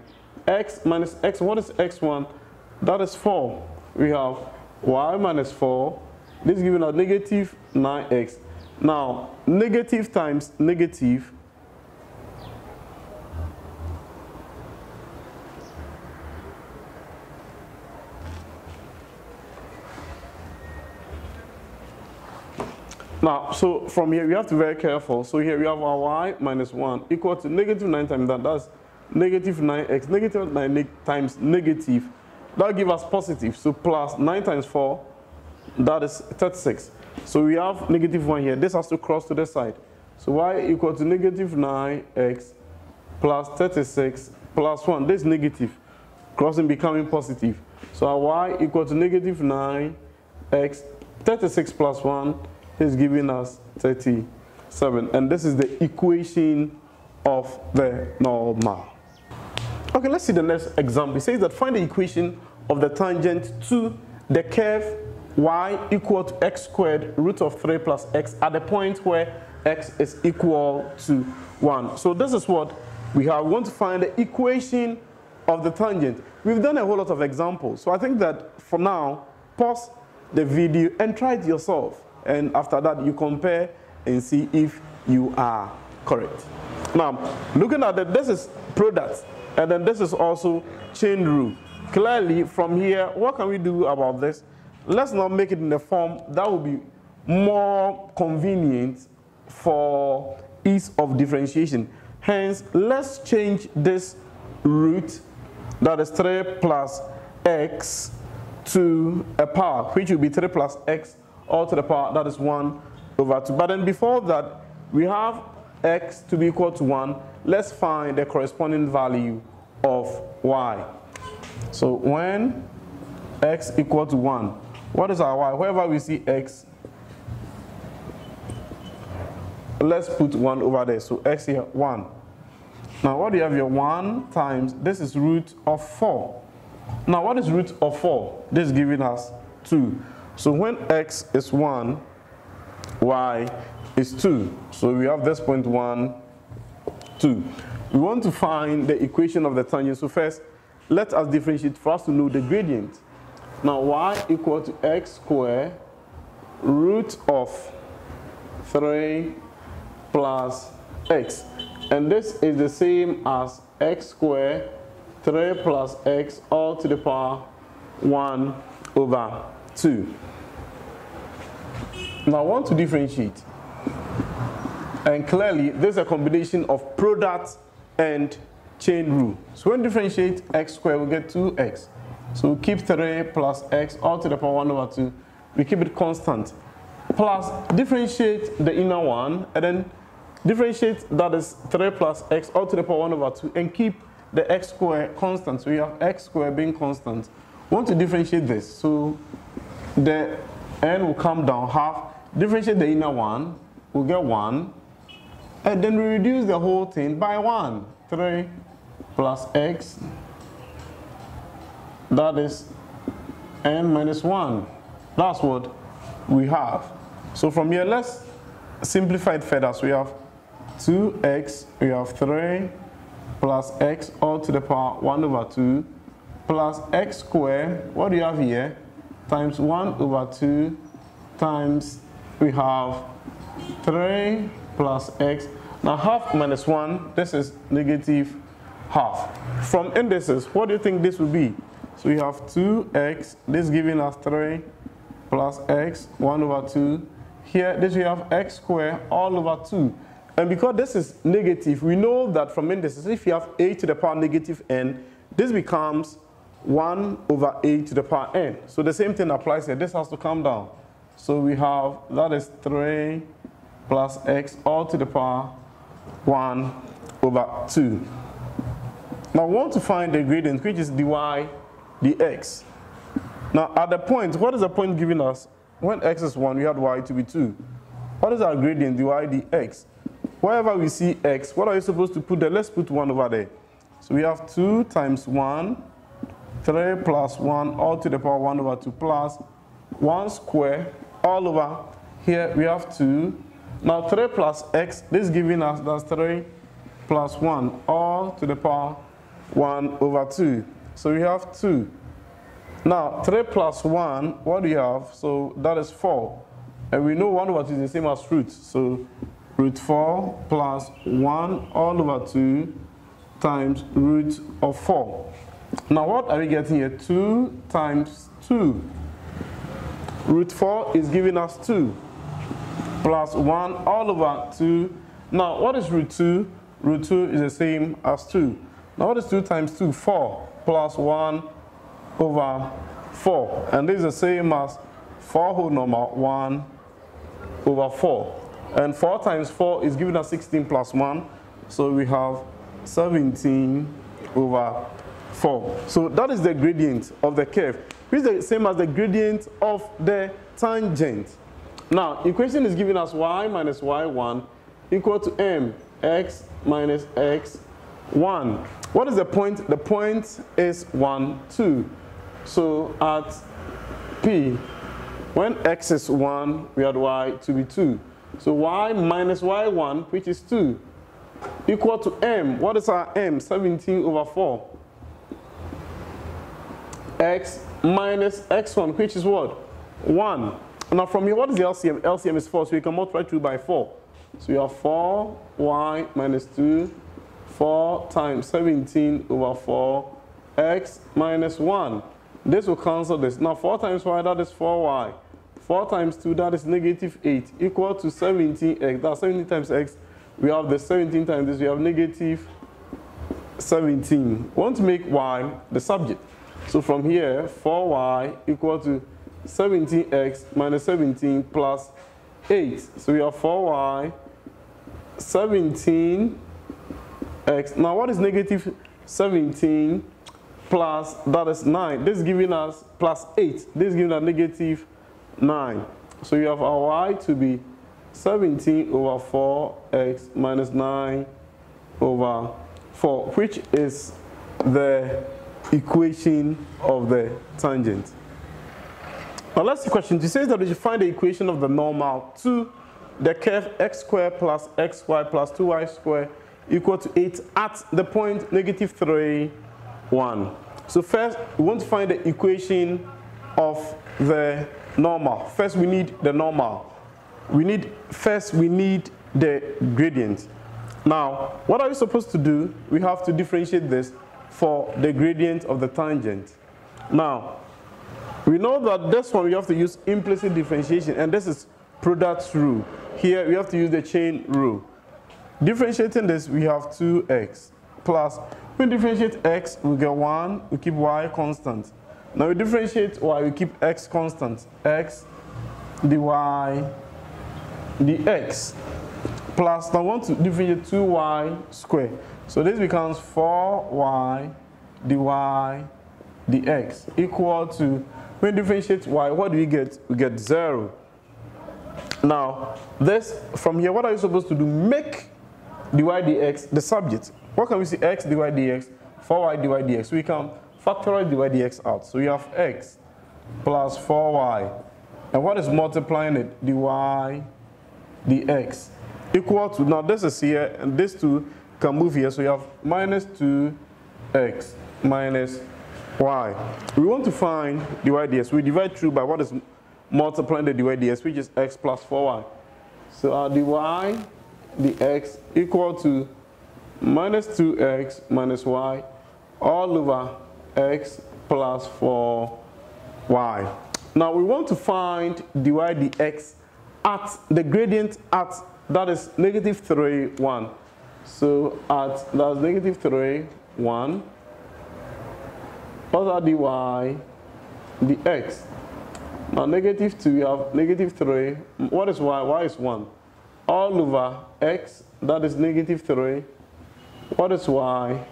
X minus x, what is x1? That is 4. We have y minus 4. This is giving us negative 9x. Now, negative times negative. Now, so from here, we have to be very careful. So here we have our y minus 1 equal to negative 9 times that. That's negative 9x. Negative 9 times negative. That gives us positive. So plus 9 times 4, that is 36. So we have negative 1 here. This has to cross to the side. So y equal to negative 9x plus 36 plus 1. This is negative. Crossing becoming positive. So our y equal to negative 9x, 36 plus 1 is giving us 37. And this is the equation of the normal. Okay, let's see the next example. It says that find the equation of the tangent to the curve y equal to x squared root of 3 plus x at the point where x is equal to 1. So this is what we have. We want to find the equation of the tangent. We've done a whole lot of examples. So I think that for now, pause the video and try it yourself. And after that, you compare and see if you are correct. Now, looking at that, this is product, and then this is also chain rule. Clearly, from here, what can we do about this? Let's not make it in the form that will be more convenient for ease of differentiation. Hence, let's change this root, that is 3 plus x, to a power, which will be 3 plus x all to the power, that is 1 over 2. But then before that, we have x to be equal to 1. Let's find the corresponding value of y. So when x equal to 1, what is our y? Wherever we see x, let's put 1 over there. So x here, 1. Now what do you have here? 1 times, this is root of 4. Now what is root of 4? This is giving us 2. So when x is 1, y is 2. So we have this point 1, 2. We want to find the equation of the tangent. So first, let us differentiate for us to know the gradient. Now y equal to x squared root of 3 plus x. And this is the same as x squared 3 plus x all to the power 1 over 2. Now I want to differentiate. And clearly, this is a combination of product and chain rule. So when we differentiate x squared, we get 2x. So we keep 3 plus x all to the power 1 over 2. We keep it constant. Plus differentiate the inner one, and then differentiate, that is 3 plus x all to the power 1 over 2, and keep the x squared constant. So we have x squared being constant. We want to differentiate this. So the n will come down half. Differentiate the inner one. We'll get 1. And then we reduce the whole thing by 1. 3 plus x. That is n minus 1. That's what we have. So from here, let's simplify it further. So we have 2x, we have 3 plus x all to the power 1 over 2 plus x squared. What do you have here? Times 1 over 2 times we have 3 plus x. Now half minus 1, this is negative half. From indices, what do you think this would be? So we have 2x, this giving us 3 plus x, 1 over 2. Here, this we have x squared all over 2. And because this is negative, we know that from indices, if you have a to the power negative n, this becomes 1 over a to the power n. So the same thing applies here. This has to come down. So we have, that is 3 plus x all to the power 1 over 2. Now we want to find the gradient, which is dy dx. Now at the point, what is the point giving us? When x is 1, we have y to be 2. What is our gradient, dy dx? Wherever we see x, what are you supposed to put there? Let's put 1 over there. So we have 2 times 1, 3 plus 1 all to the power 1 over 2 plus 1 square all over. Here we have 2. Now 3 plus x, this is giving us, that's 3 plus 1 all to the power 1 over 2. So we have 2. Now 3 plus 1, what do you have? So that is 4. And we know 1 over 2 is the same as root. So root 4 plus 1 all over 2 times root of 4. Now what are we getting here? 2 times 2. Root 4 is giving us 2 plus 1 all over 2. Now what is root 2? Root 2 is the same as 2. Now what is 2 times 2? 4 plus 1 over 4. And this is the same as 4 whole number 1 over 4. And 4 times 4 is giving us 16 plus 1. So we have 17 over 4. So that is the gradient of the curve, which is the same as the gradient of the tangent. Now, equation is giving us y minus y1 equal to m x minus x1. What is the point? The point is 1, 2. So at P, when x is 1, we had y to be 2. So y minus y1, which is 2, equal to m. What is our m? 17 over 4. X minus x1, which is what? 1. Now from here, what is the LCM? LCM is 4, so you can multiply 2 by 4. So you have 4y minus 2, 4 times 17 over 4, x minus 1. This will cancel this. Now 4 times y, that is 4y. 4 times 2, that is negative 8, equal to 17x. That's 17 times x. We have the 17 times this, we have negative 17. We want to make y the subject. So from here, 4y equal to 17x minus 17 plus 8. So we have 4y, 17x. Now what is negative 17 plus, that is 9. This is giving us plus 8. This is giving us negative 9. So you have our y to be 17 over 4x minus 9 over 4, which is the equation of the tangent. Now let's see question 2. It says that we should find the equation of the normal to the curve x squared plus xy plus 2y squared equal to 8 at the point negative 3, 1. So first, we want to find the equation of the normal. First, we need the normal. First, we need the gradient. Now, what are we supposed to do? We have to differentiate this for the gradient of the tangent. Now, we know that this one we have to use implicit differentiation, and this is product rule. Here, we have to use the chain rule. Differentiating this, we have 2x plus, when we differentiate x, we get 1, we keep y constant. Now we differentiate y, we keep x constant, x dy dx. plus, now I want to differentiate 2y squared. So this becomes 4y dy dx equal to, when we differentiate y, what do we get? We get 0. Now, this, from here, what are you supposed to do? Make dy dx the subject. What can we see? X dy dx, 4y dy dx. So we can factorize dy dx out. So we have x plus 4y. And what is multiplying it? Dy dx equal to, now this is here, and this two can move here. So you have minus 2x minus y. We want to find dy dx. We divide through by what is multiplying the dy dx, which is x plus 4y. So our dy dx equal to minus 2x minus y all over x plus 4y. Now we want to find dy dx at the gradient at, that is negative 3, 1. So at, that's negative 3, 1. What's our dy dx? Now negative 2, we have negative 3. What is y? Y is 1. All over x, that is negative 3. What is y?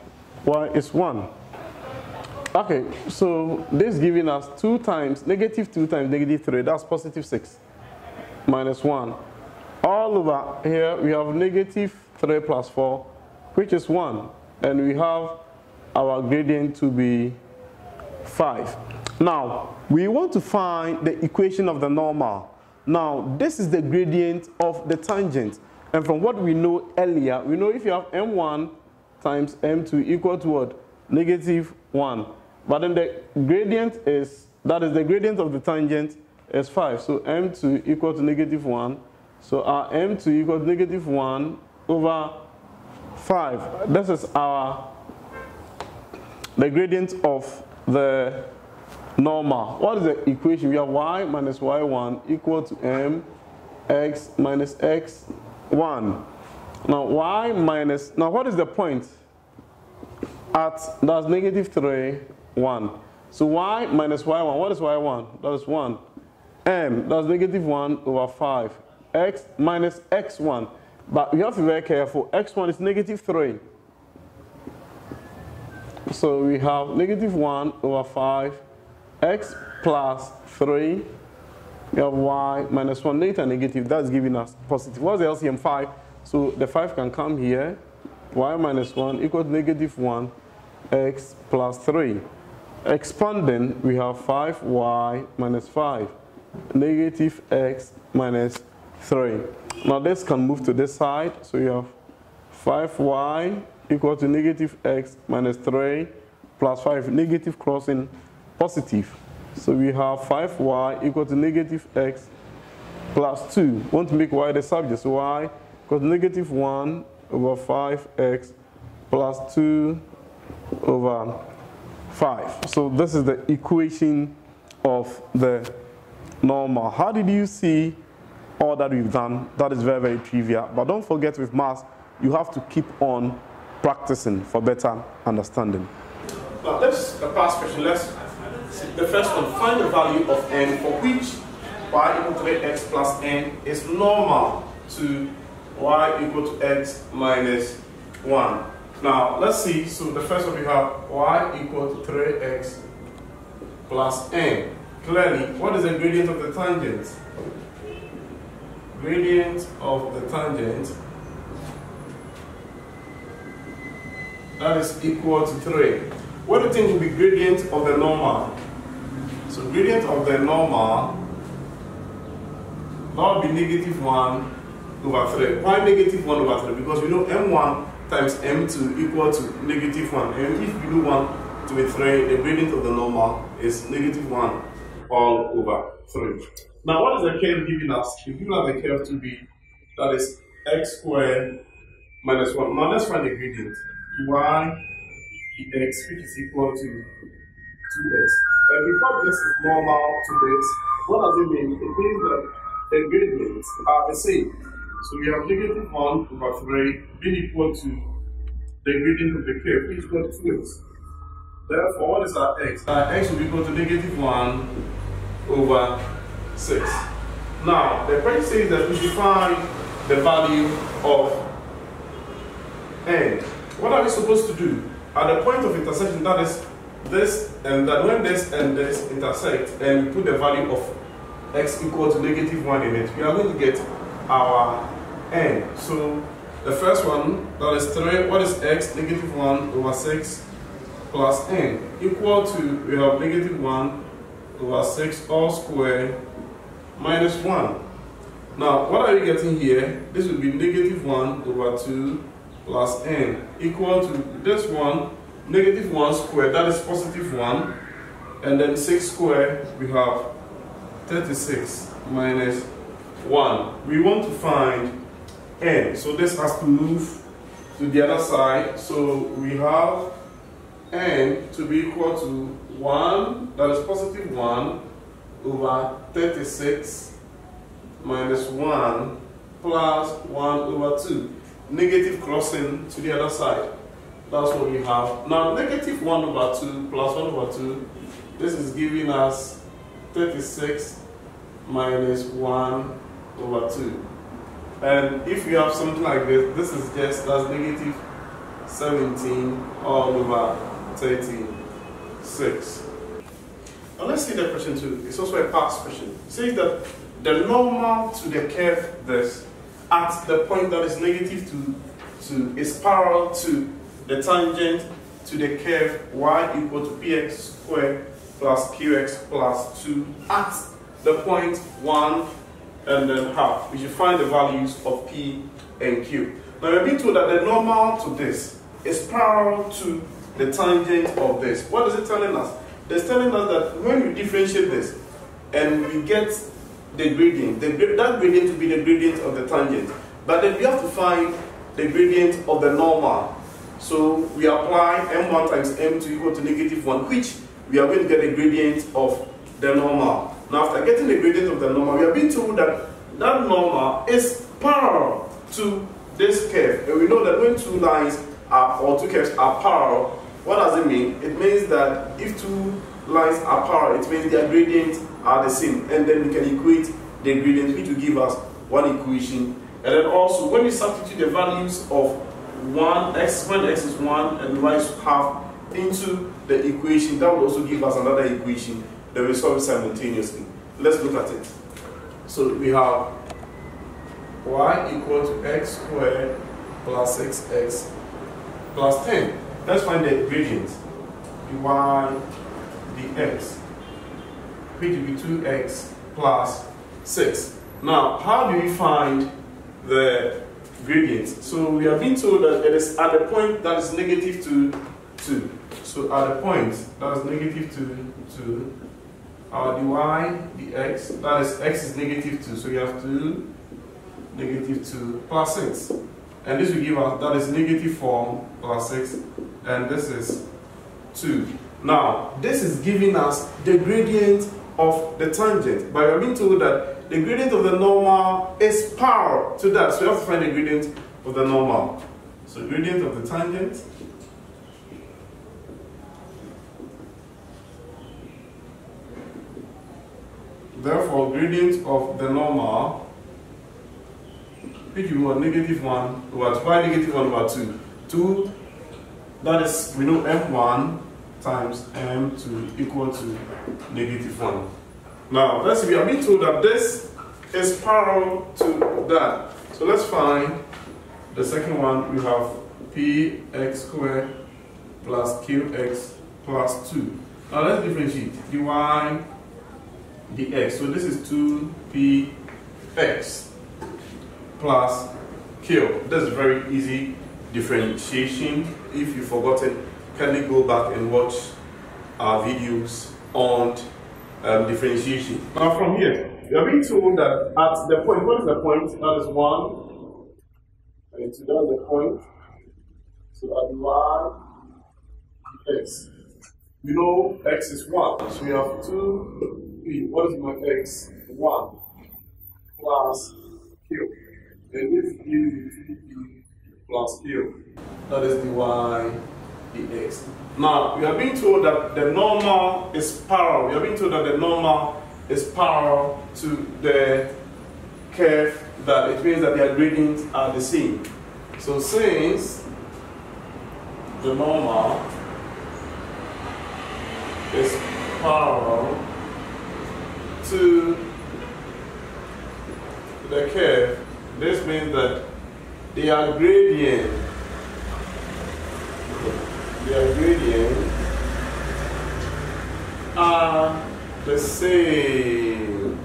Y is 1. Okay, so this is giving us 2 times, negative 2 times negative 3, that's positive 6, minus 1. All over here, we have negative 3 plus 4, which is 1. And we have our gradient to be 5. Now, we want to find the equation of the normal. Now, this is the gradient of the tangent. And from what we know earlier, we know if you have m1 times m2 equal to what? Negative 1. But then the gradient is, that is the gradient of the tangent is 5. So m2 equal to negative 1. So our m2 equal to negative 1 over 5. This is the gradient of the normal. What is the equation? We have y minus y1 equal to m x minus x1. Now y minus, now what is the point? At, that's negative 3, 1. So y minus y1, what is y1? That is 1. M, that's negative 1 over 5. X minus x1. But we have to be very careful. X1 is negative 3. So we have negative 1 over 5. X plus 3. We have y minus 1, later negative. That's giving us positive. What's the LCM? 5. So the 5 can come here. Y minus 1 equal to negative 1. X plus 3. Expanding, we have 5y minus 5. Negative x minus 3. Now this can move to this side. So you have 5y equal to negative x minus 3 plus 5. Negative crossing positive. So we have 5y equal to negative x plus 2. We want to make y the subject. So y equals negative 1 over 5x plus 2 over 5. So this is the equation of the normal. How did you see all that we've done? That is very, very trivial. But don't forget, with maths, you have to keep on practicing for better understanding. Now this is the past question. Let's see the first one. Find the value of n for which y equal to 8x plus n is normal to y equal to x minus 1. Now let's see. So the first one we have y equal to 3x plus n. Clearly, what is the gradient of the tangent? Gradient of the tangent, that is equal to 3. What do you think will be gradient of the normal? So gradient of the normal, that will be negative 1 over 3. Why negative 1 over 3? Because we know m1 times m2 equal to negative 1. And if we do 1 to be 3, the gradient of the normal is negative 1 all over 3. Now what is the curve giving us? It's giving us the curve to be, that is x squared minus 1. Now let's find the gradient. Y dx, which is equal to 2x. And because this is normal to this, what does it mean? It means that the gradients are the same. So we have negative 1 over 3 being equal to the gradient of the curve, which is equal to 2x. Therefore, what is our x? Our x will be equal to negative 1 over 6. Now, the question says that we define the value of n. What are we supposed to do? At the point of intersection, that is this and that, when this and this intersect and we put the value of x equal to -1 in it, we are going to get our n. So the first one, that is 3, what is x? -1 over 6 plus n equal to, we have -1 over 6 all square minus 1. Now, what are we getting here? This would be -1 over 2 plus n equal to this one, -1 squared, that is +1, and then 6 squared, we have 36 minus 1. We want to find n, so this has to move to the other side. So we have n to be equal to 1, that is +1 over 36 minus 1 plus 1 over 2. Negative crossing to the other side. That's what we have. Now, -1 over 2 plus 1 over 2, this is giving us 36 minus 1 over 2. And if you have something like this, this is just as -17 all over 36. Now let's see the question 2. It's also a past question. It says that the normal to the curve this at the point that is -2 is parallel to the tangent to the curve y equal to px squared plus qx plus 2 at the point 1 and then half. We should find the values of p and q. Now we've been told that the normal to this is parallel to the tangent of this. What is it telling us? It's telling us that when we differentiate this and we get the gradient, that gradient will be the gradient of the tangent. But then we have to find the gradient of the normal. So we apply m1 times m2 equal to -1, which we are going to get a gradient of the normal. Now after getting the gradient of the normal, we have been told that that normal is parallel to this curve. And we know that when two lines are, or two curves are parallel, what does it mean? It means that if two lines are parallel, it means their gradients are the same. And then we can equate the gradient, which will give us one equation. And then also, when we substitute the values of when x is 1 and y is half into the equation, that will also give us another equation that we solve simultaneously. Let's look at it. So we have y equal to x squared plus 6x plus 10. Let's find the gradient. Y dx, which will be 2x plus 6. Now, how do we find the gradient? So we have been told that it is at the point that is -2, 2. So at the point that is -2, our dy dx, that is x is -2, so we have 2, -2 plus 6. And this will give us, that is -4 plus 6, and this is 2. Now, this is giving us the gradient of the tangent, but we have been told that the gradient of the normal is parallel to that, so we have to find the gradient of the normal. So gradient of the tangent therefore gradient of the normal, which will be -1 over 2. Why -1 over 2? 2, that is, we know m1 times m2 equal to -1. Now, let's see, we have been told that this is parallel to that. So let's find the second one. We have px squared plus qx plus 2. Now let's differentiate dy dx. So this is 2px plus q. That's very easy differentiation. If you forgot it, kindly go back and watch our videos on differentiation. Now from here, we are being told that at the point, what is the point? That is 1, and so that's the point. So at y x, we know x is 1, so we have 2p. What is my x? 1 plus q. And this gives you 2p plus q. That is dy dx. Now, we are being told that the normal is parallel. We are being told that the normal is parallel to the curve that it means that their gradients are the same. So since the normal is parallel to the curve, this means that their gradient are the same.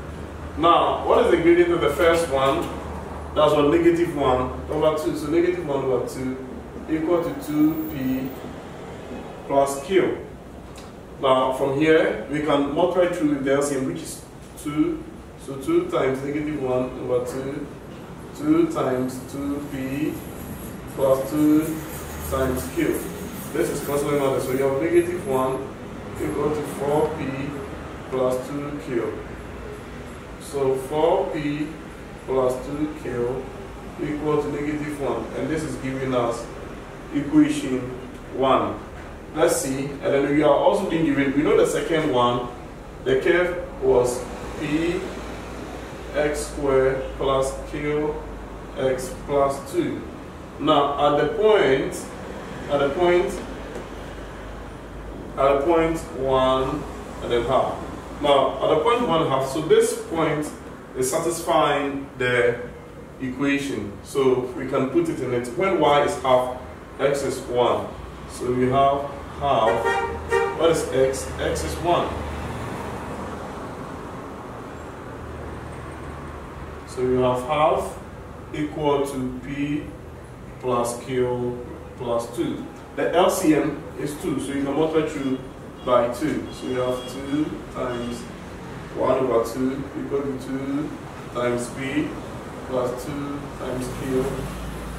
Now, what is the gradient of the first one? That's what, negative 1 over 2. So negative 1 over 2 equal to 2p plus q. Now, from here, we can multiply through the LCM, which is 2. So 2 times negative 1 over 2. 2 times 2p plus 2 times q. This is cancelling out. So you have negative 1 equal to 4p plus 2q. So 4p plus 2q equal to negative 1. And this is giving us equation 1. Let's see. And then we are also being given, we know the second one, the curve was p x squared plus q x plus 2. Now at the point 1 and then half. Now at the point 1/2, so this point is satisfying the equation. So we can put it in it. When y is half, x is 1. So we have half. What is x? X is 1. So we have half equal to p plus q plus 2. The LCM is 2, so you can multiply through by 2. So you have 2 times 1 over 2 equal to 2 times p plus 2 times q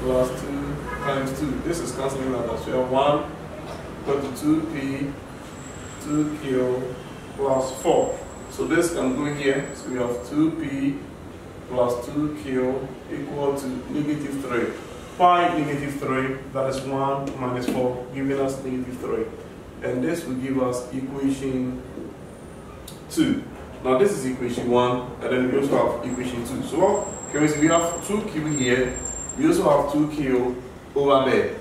plus 2 times 2. This is cancelling out. So you have 1 equal to 2p, 2q plus 4. So this can go here. So we have 2p plus 2q equal to negative 3. Why negative 3? That is 1 minus 4, giving us negative 3. And this will give us equation 2. Now this is equation 1, and then we also have equation 2. So what can we see? We have 2q here. We also have 2q over there.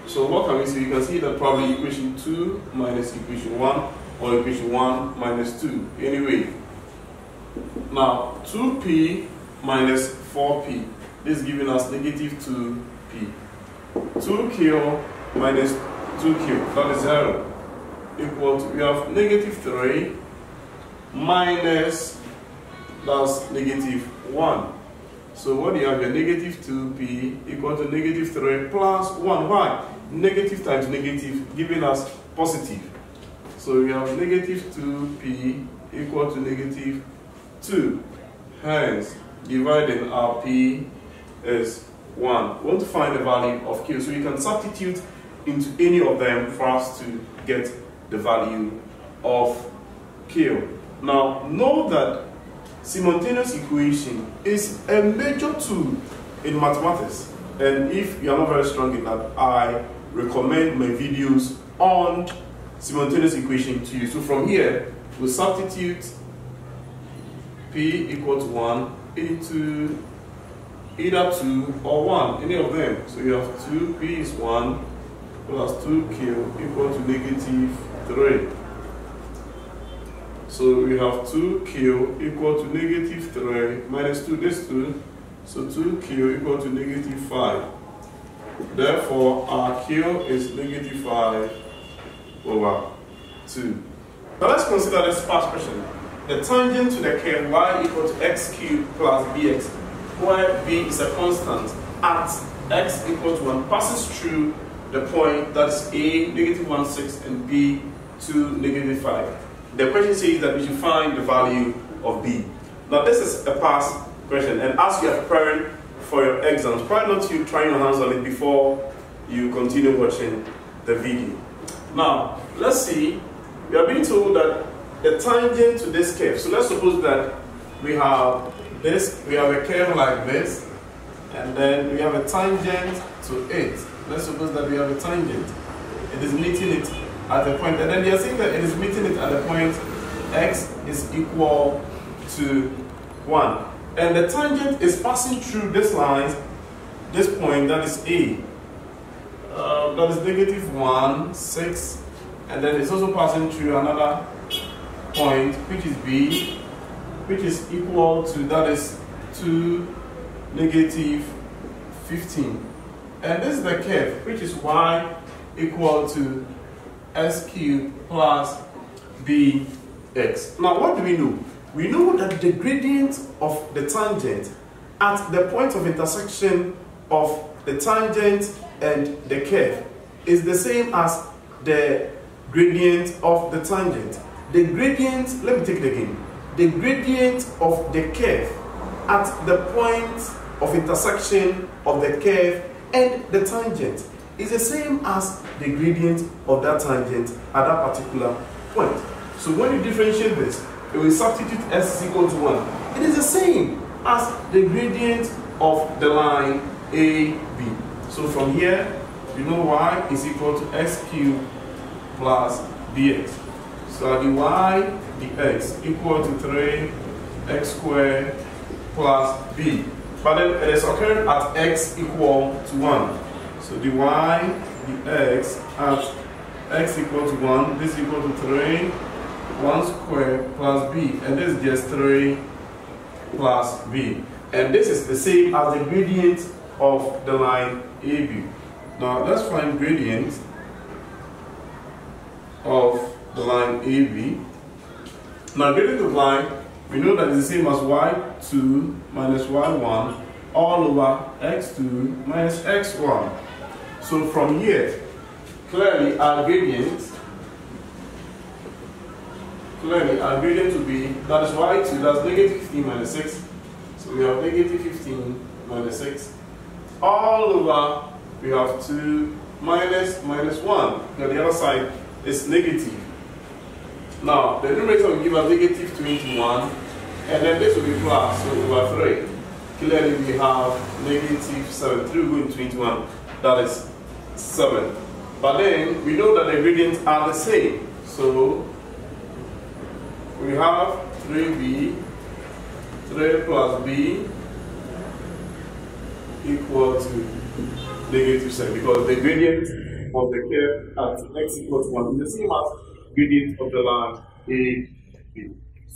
So what can we see? We can see that probably equation 2 minus equation 1, or equation 1 minus 2. Anyway, now 2p minus 4p. This is giving us negative 2p. 2q minus 2q, that is 0, equal to, we have negative 3 minus, that's negative 1. So what do you have here? Negative 2p equal to negative 3 plus 1. Why? Negative times negative, giving us positive. So we have negative 2p equal to negative 2. Hence, dividing our p is 1. We want to find the value of q. So you can substitute into any of them for us to get the value of q. Now, know that simultaneous equation is a major tool in mathematics. And if you are not very strong in that, I recommend my videos on simultaneous equation to you. So from here, we'll substitute p equal to 1 into either 2 or 1, any of them. So you have 2p is 1 plus 2q equal to negative 3. So we have 2q equal to negative 3 minus 2, this 2. So 2q equal to negative 5. Therefore, our q is negative 5 over 2. Now let's consider this first question. The tangent to the curve y equal to x cubed plus bx, where b is a constant at x equal to 1, passes through the point that's a, negative 1, 6, and b, 2, negative 5. The question says that we should find the value of b. Now this is a past question, and as you are preparing for your exams, try not to try your hands on it before you continue watching the video. Now, let's see, we are being told that the tangent to this curve, so let's suppose that we have this, we have a curve like this, and then we have a tangent to it. Let's suppose that we have a tangent. It is meeting it at a point, and then they are saying that it is meeting it at a point x is equal to 1. and the tangent is passing through this line, this point, that is A. That is -1, 6, and then it's also passing through another point, which is B, which is equal to, that is 2, -15. And this is the curve, which is y equal to s cubed plus bx. Now, what do we know? We know that the gradient of the tangent at the point of intersection of the tangent and the curve is the same as the gradient of the tangent. The gradient, let me take it again. The gradient of the curve at the point of intersection of the curve and the tangent is the same as the gradient of that tangent at that particular point. So when you differentiate this, it will substitute s is equal to 1. It is the same as the gradient of the line AB. So from here, you know y is equal to x cubed plus bx. So the y dx equal to 3x squared plus b. But then it is occurring at x equal to 1. So the y dx at x equal to 1, this is equal to 3, 1 squared plus b. And this is just 3 plus b. And this is the same as the gradient of the line AB. Now let's find gradient of the line AB. Now gradient of line, we know that it's the same as y2 minus y1 all over x2 minus x1. So from here, clearly our gradient will be, that is y2, that's -15 minus 6. So we have -15 minus 6 all over, we have 2 minus 1. Now the other side is negative. Now the numerator will give us -21, and then this will be plus, so over 3. Clearly we have -7. 3 going 21, that is 7. But then we know that the gradients are the same. So we have 3b, 3 plus b equal to -7, because the gradient of the curve at x equals 1 is the same as gradient of the line AB.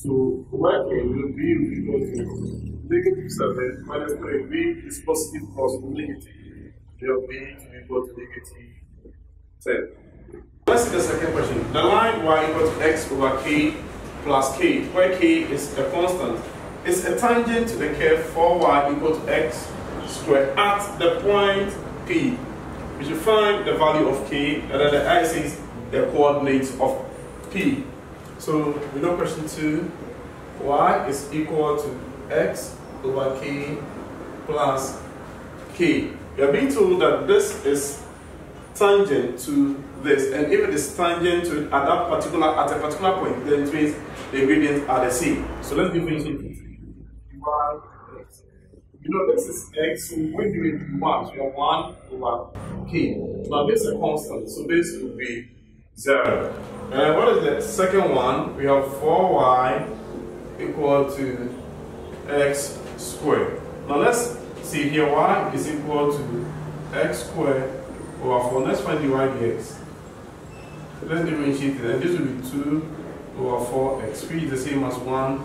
So working will be equal to -7 minus 3. B is positive plus negative. Will be equal to -10. Let's see the second question. The line y equal to x over k plus k, where k is a constant, is a tangent to the curve 4y equal to x squared at the point P. We should find the value of k, and then the x is the coordinates of P. So we know question 2, y is equal to x over k plus k. We are being told that this is tangent to this, and if it is tangent to it at a particular point, then it means the gradients are the same. So let's differentiate it. Y, x. You know this is x, so when you do 1, so you have 1 over k. Now this is a constant, so this will be 0. And what is the second one? We have 4y equal to x squared. Now let's see here, y is equal to x squared over 4. Let's find the y dx. So let's differentiate it, and this will be 2 over 4x, which is the same as 1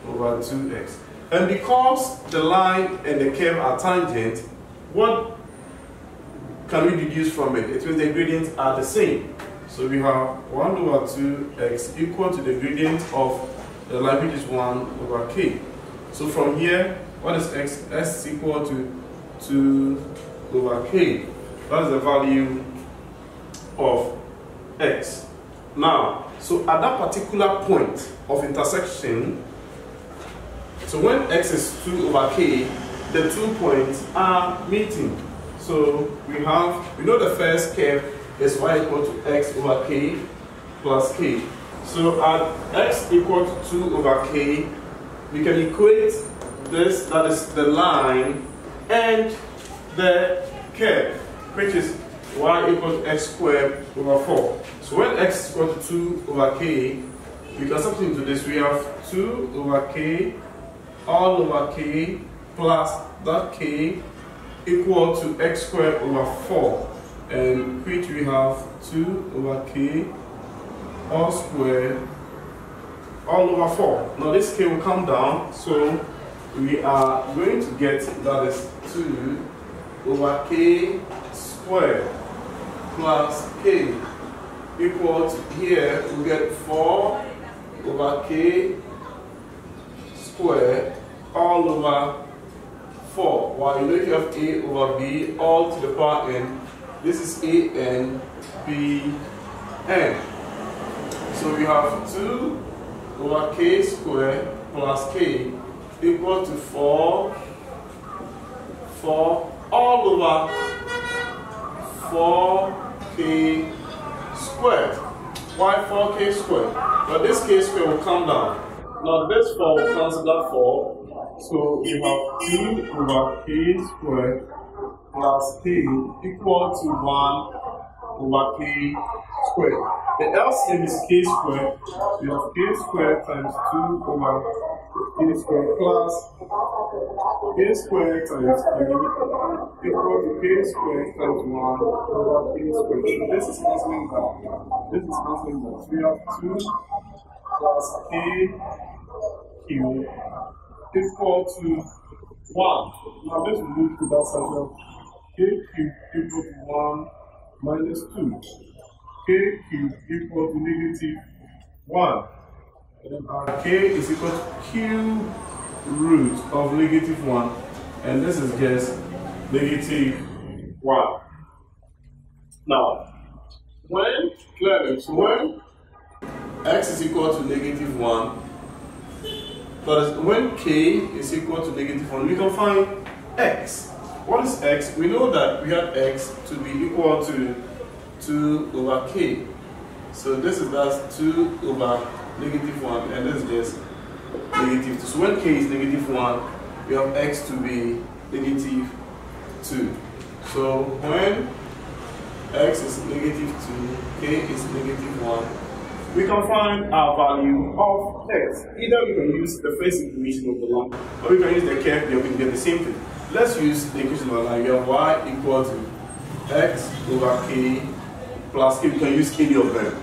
over 2x. And because the line and the curve are tangent, what can we deduce from it? It means the gradients are the same. So we have 1 over 2x equal to the gradient of the line, which is 1 over k. So from here, what is x? S is equal to 2 over k. That is the value of x. Now, so at that particular point of intersection, so when x is 2 over k, the 2 points are meeting. So we know the first curve is y equal to x over k plus k. So at x equal to 2 over k, we can equate this, that is the line, and the curve, which is y equal to x squared over 4. So when x is equal to 2 over k, we can substitute into this. We have 2 over k all over k plus that k equal to x squared over 4, and which we have 2 over k all squared all over 4. Now this k will come down, so we are going to get that is 2 over k squared plus k equal to, here we get 4 over k squared all over 4. While you know if you have a over b all to the power n, this is a n b n. So we have 2 over k squared plus k equal to 4 all over 4k squared. Why 4k squared? But this k squared will come down. Now this 4 will cancel that 4. So we have 2 over k squared plus k equal to 1 over k squared. The LCM is k squared. We have k squared times 2 over k squared plus k squared times k equal to k squared times 1 over k squared. So this is cancelling that. This is cancelling that. So we have 2 plus k cubed equal to 1. Now let's move to that side. So k cubed equal to 1 minus 2. K cubed equal to negative 1. And then our k is equal to cube root of negative 1. And this is just negative 1. Now, when x is equal to negative 1, that is, when k is equal to negative 1, we can find x. What is x? We know that we have x to be equal to 2 over k. So this is that's 2 over negative 1, and this is just negative 2. So when k is negative 1, we have x to be negative 2. So when x is negative 2, k is negative 1, we can find our value of x. Either we can use the first equation of the line, or we can use the curve, then we can get the same thing. Let's use the equation of the line. We have y equal to x over k plus k. We can use any of them.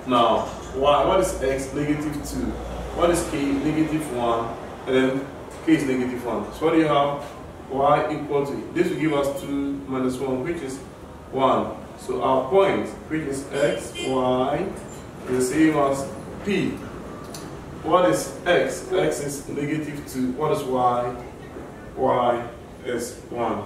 Now, y, what is x? Negative 2. What is k? Negative 1. And then k is negative 1. So what do you have? Y equal to, this will give us 2 minus 1, which is 1. So our point, which is x, y, is the same as p. What is x? X is negative 2. What is y? Y is 1.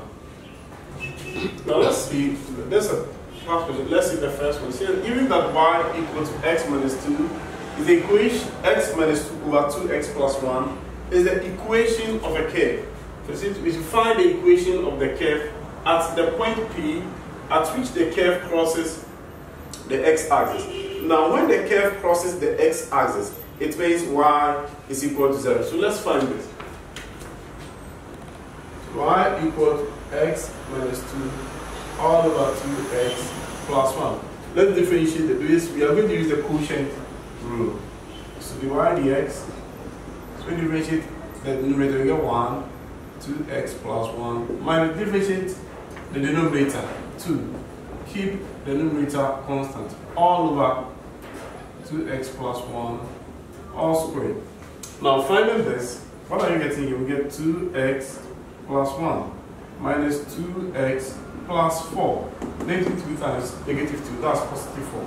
Now let's see, there's a past question. Let's see the first one. So given that y equals to x minus 2 is the equation x minus 2 over 2x plus 1 is the equation of a curve. So we should find the equation of the curve at the point P at which the curve crosses the x-axis. Now when the curve crosses the x-axis, it means y is equal to 0. So let's find this. Y equal to x minus 2 all over 2x plus 1. Let's differentiate this. We are going to use the quotient rule. So dy dx, so we differentiate the numerator, we get 1, 2x plus 1, minus differentiate the denominator, 2. Keep the numerator constant, all over 2x plus 1, all squared. Now finding this, what are you getting here? We get 2x plus 1 minus 2x plus 4. Negative 2 times negative 2, that's positive 4.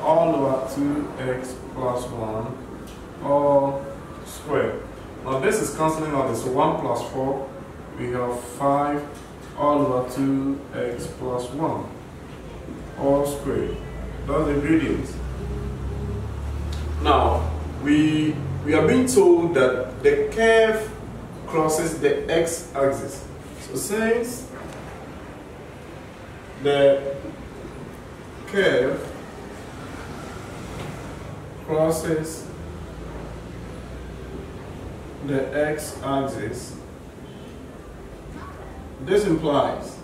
All over 2x plus 1, all squared. Now this is cancelling out this. So 1 plus 4, we have 5 all over 2x plus 1, all squared. That's the gradient. Now, we are being told that the curve crosses the x-axis. So since the curve crosses the x-axis, this implies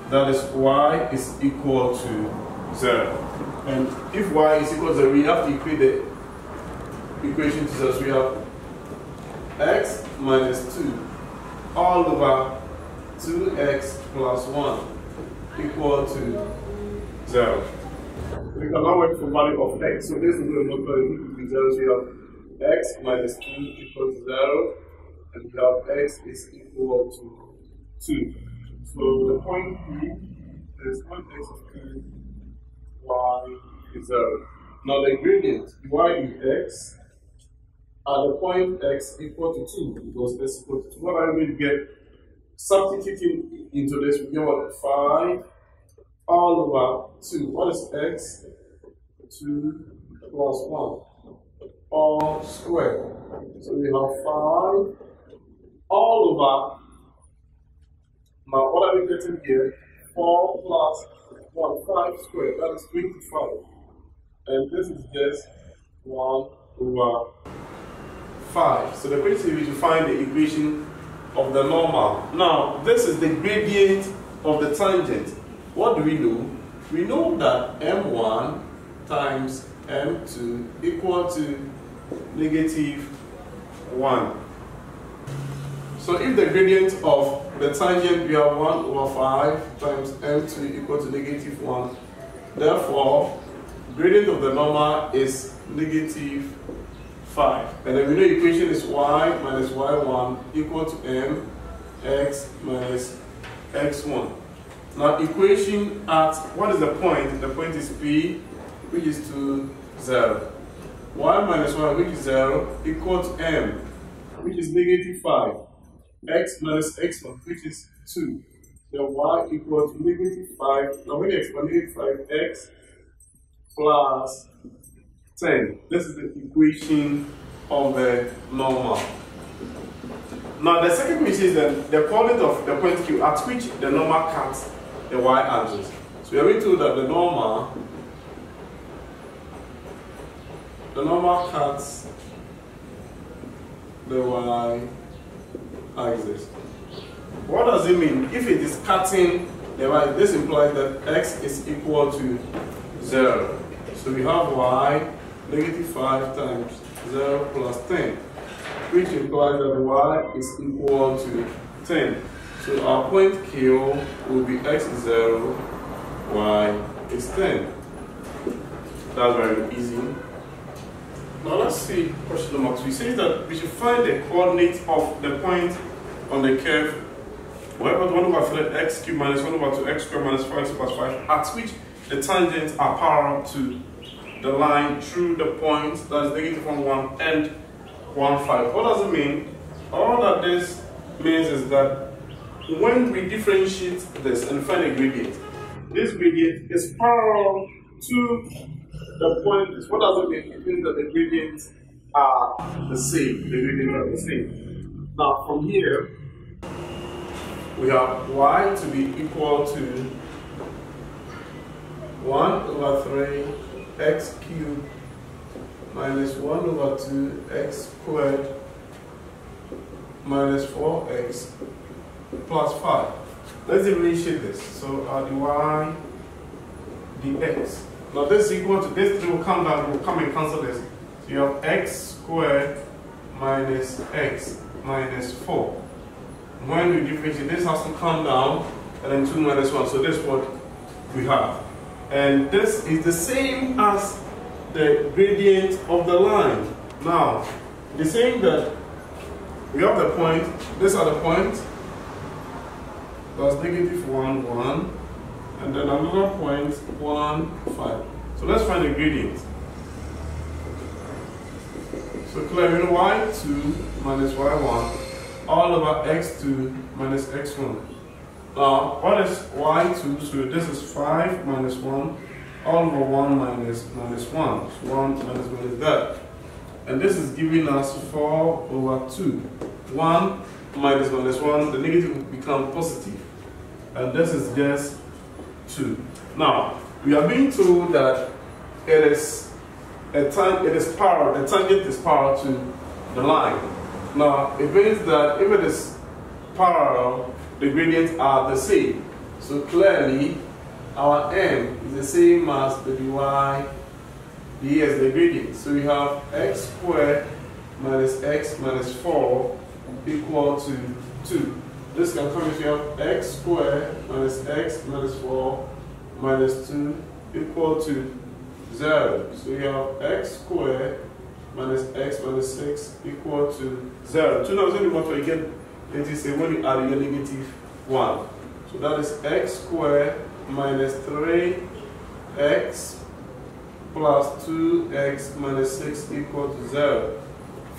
that is y is equal to 0. And if y is equal to 0, we have to equate equation to zero. So we have x minus 2 all over 2x plus 1 equal to 0. We can now work for value of x. So this is going to be 0. So we have x minus 2 equals 0, and we have x is equal to 2. So the point P is when x is 2, y is 0. Now the gradient y dx at the point x equal to 2, because x equal to 2. What are we going to get? Substituting into this, we get what? 5 all over 2. What is x? 2 plus 1 all squared. So we have 5 all over. Now what are we getting here? 4 plus 1, 5 squared. That is 25. And this is just 1 over 5. So the question is to find the equation of the normal. Now this is the gradient of the tangent. What do we know? We know that m1 times m2 equal to -1. So if the gradient of the tangent we have 1 over 5 times m2 equal to -1, therefore gradient of the normal is -5. And then we know equation is y minus y1 equal to mx minus x1. Now equation at, what is the point? The point is P, which is to 0. Y minus y, which is 0, equal to m, which is -5. X minus x1, which is 2. Then y equal to -5. Now when you expand -5x plus 10. This is the equation of the normal. Now the second question is the coordinate of the point Q at which the normal cuts the y-axis. So we are going to know that the normal cuts the y-axis. What does it mean? If it is cutting the y, this implies that x is equal to 0. So we have y -5 times 0 plus 10, which implies that y is equal to 10. So our point Q will be x is 0, y is 10. That's very easy. Now let's see question number 2. It says that we should find the coordinate of the point on the curve, wherever 1 over 3 x cubed minus 1 over 2 x squared minus 5x plus 5, at which the tangents are parallel to the line through the point that is -1, 1 and 1, 5. What does it mean? All that this means is that when we differentiate this and find a gradient, this gradient is parallel to the point. What does it mean? It means that the gradients are the same. The gradients are the same. Now from here, we have y to be equal to 1 over 3 x cubed minus 1 over 2 x squared minus 4x plus 5. Let's differentiate this. So our dy dx. Now this is equal to this will come down, will come and cancel this. So you have x squared minus x minus 4. When we differentiate, this has to come down, and then 2 minus 1. So this is what we have. And this is the same as the gradient of the line. Now, the same that we have the point, these are the points, that's -1, 1, and then another point, 1, 5. So let's find the gradient. So clearly, y2 minus y1 all over x2 minus x1. Now, what is y2? So this is 5 minus 1, all over 1 minus 1. So 1 minus 1 is that. And this is giving us 4 over 2. 1 minus 1, the negative will become positive. And this is just 2. Now, we are being told that it is parallel, the tangent is parallel to the line. Now, it means that if it is parallel, the gradients are the same. So clearly, our m is the same as the dy Yes, the gradient. So we have x squared minus x minus 4 equal to 2. This can come if you have x squared minus x minus 4 minus 2 equal to 0. So you have x squared minus x minus 6 equal to 0. 2 now is only what you get. It is when you add your negative 1. So that is x squared minus 3x plus 2x minus 6 equal to 0.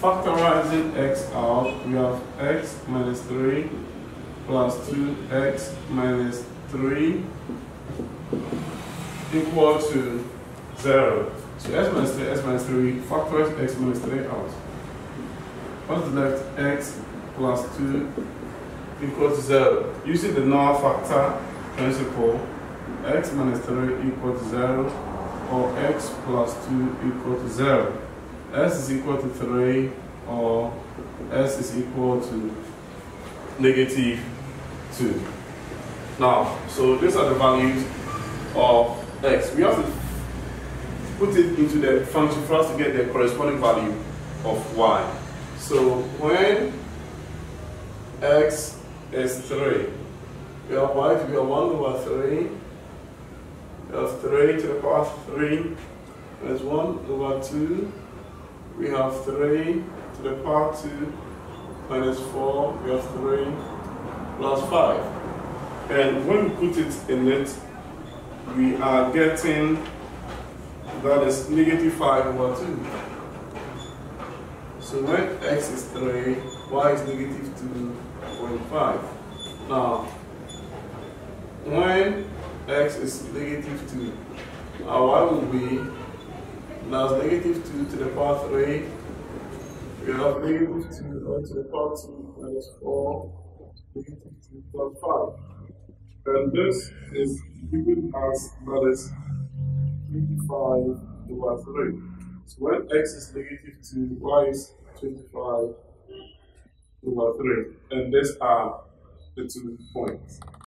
Factorizing x out, we have x minus 3 plus 2x minus 3 equal to 0. So x minus 3, factorize x minus 3 out. What's left? X plus 2 equal to 0. Using the null factor principle, x minus 3 equal to 0, or x plus 2 equal to 0. S is equal to 3, or S is equal to negative 2. Now, so these are the values of x. We have to put it into the function for us to get the corresponding value of y. So when x is 3, we have y to be 1 over 3. We have 3 to the power 3 minus 1 over 2. We have 3 to the power 2 minus 4. We have 3 plus 5. And when we put it in it, we are getting, that is negative 5 over 2. So when x is 3, y is negative 2.5. Now, when x is negative 2, our y will be, now it's negative 2 to the power 3. We have negative 2 to the power 2 minus 4, negative 2 plus 5. And this is given as, that is 25 over 3. So when x is negative 2, y is 25 over 3. And these are the 2 points.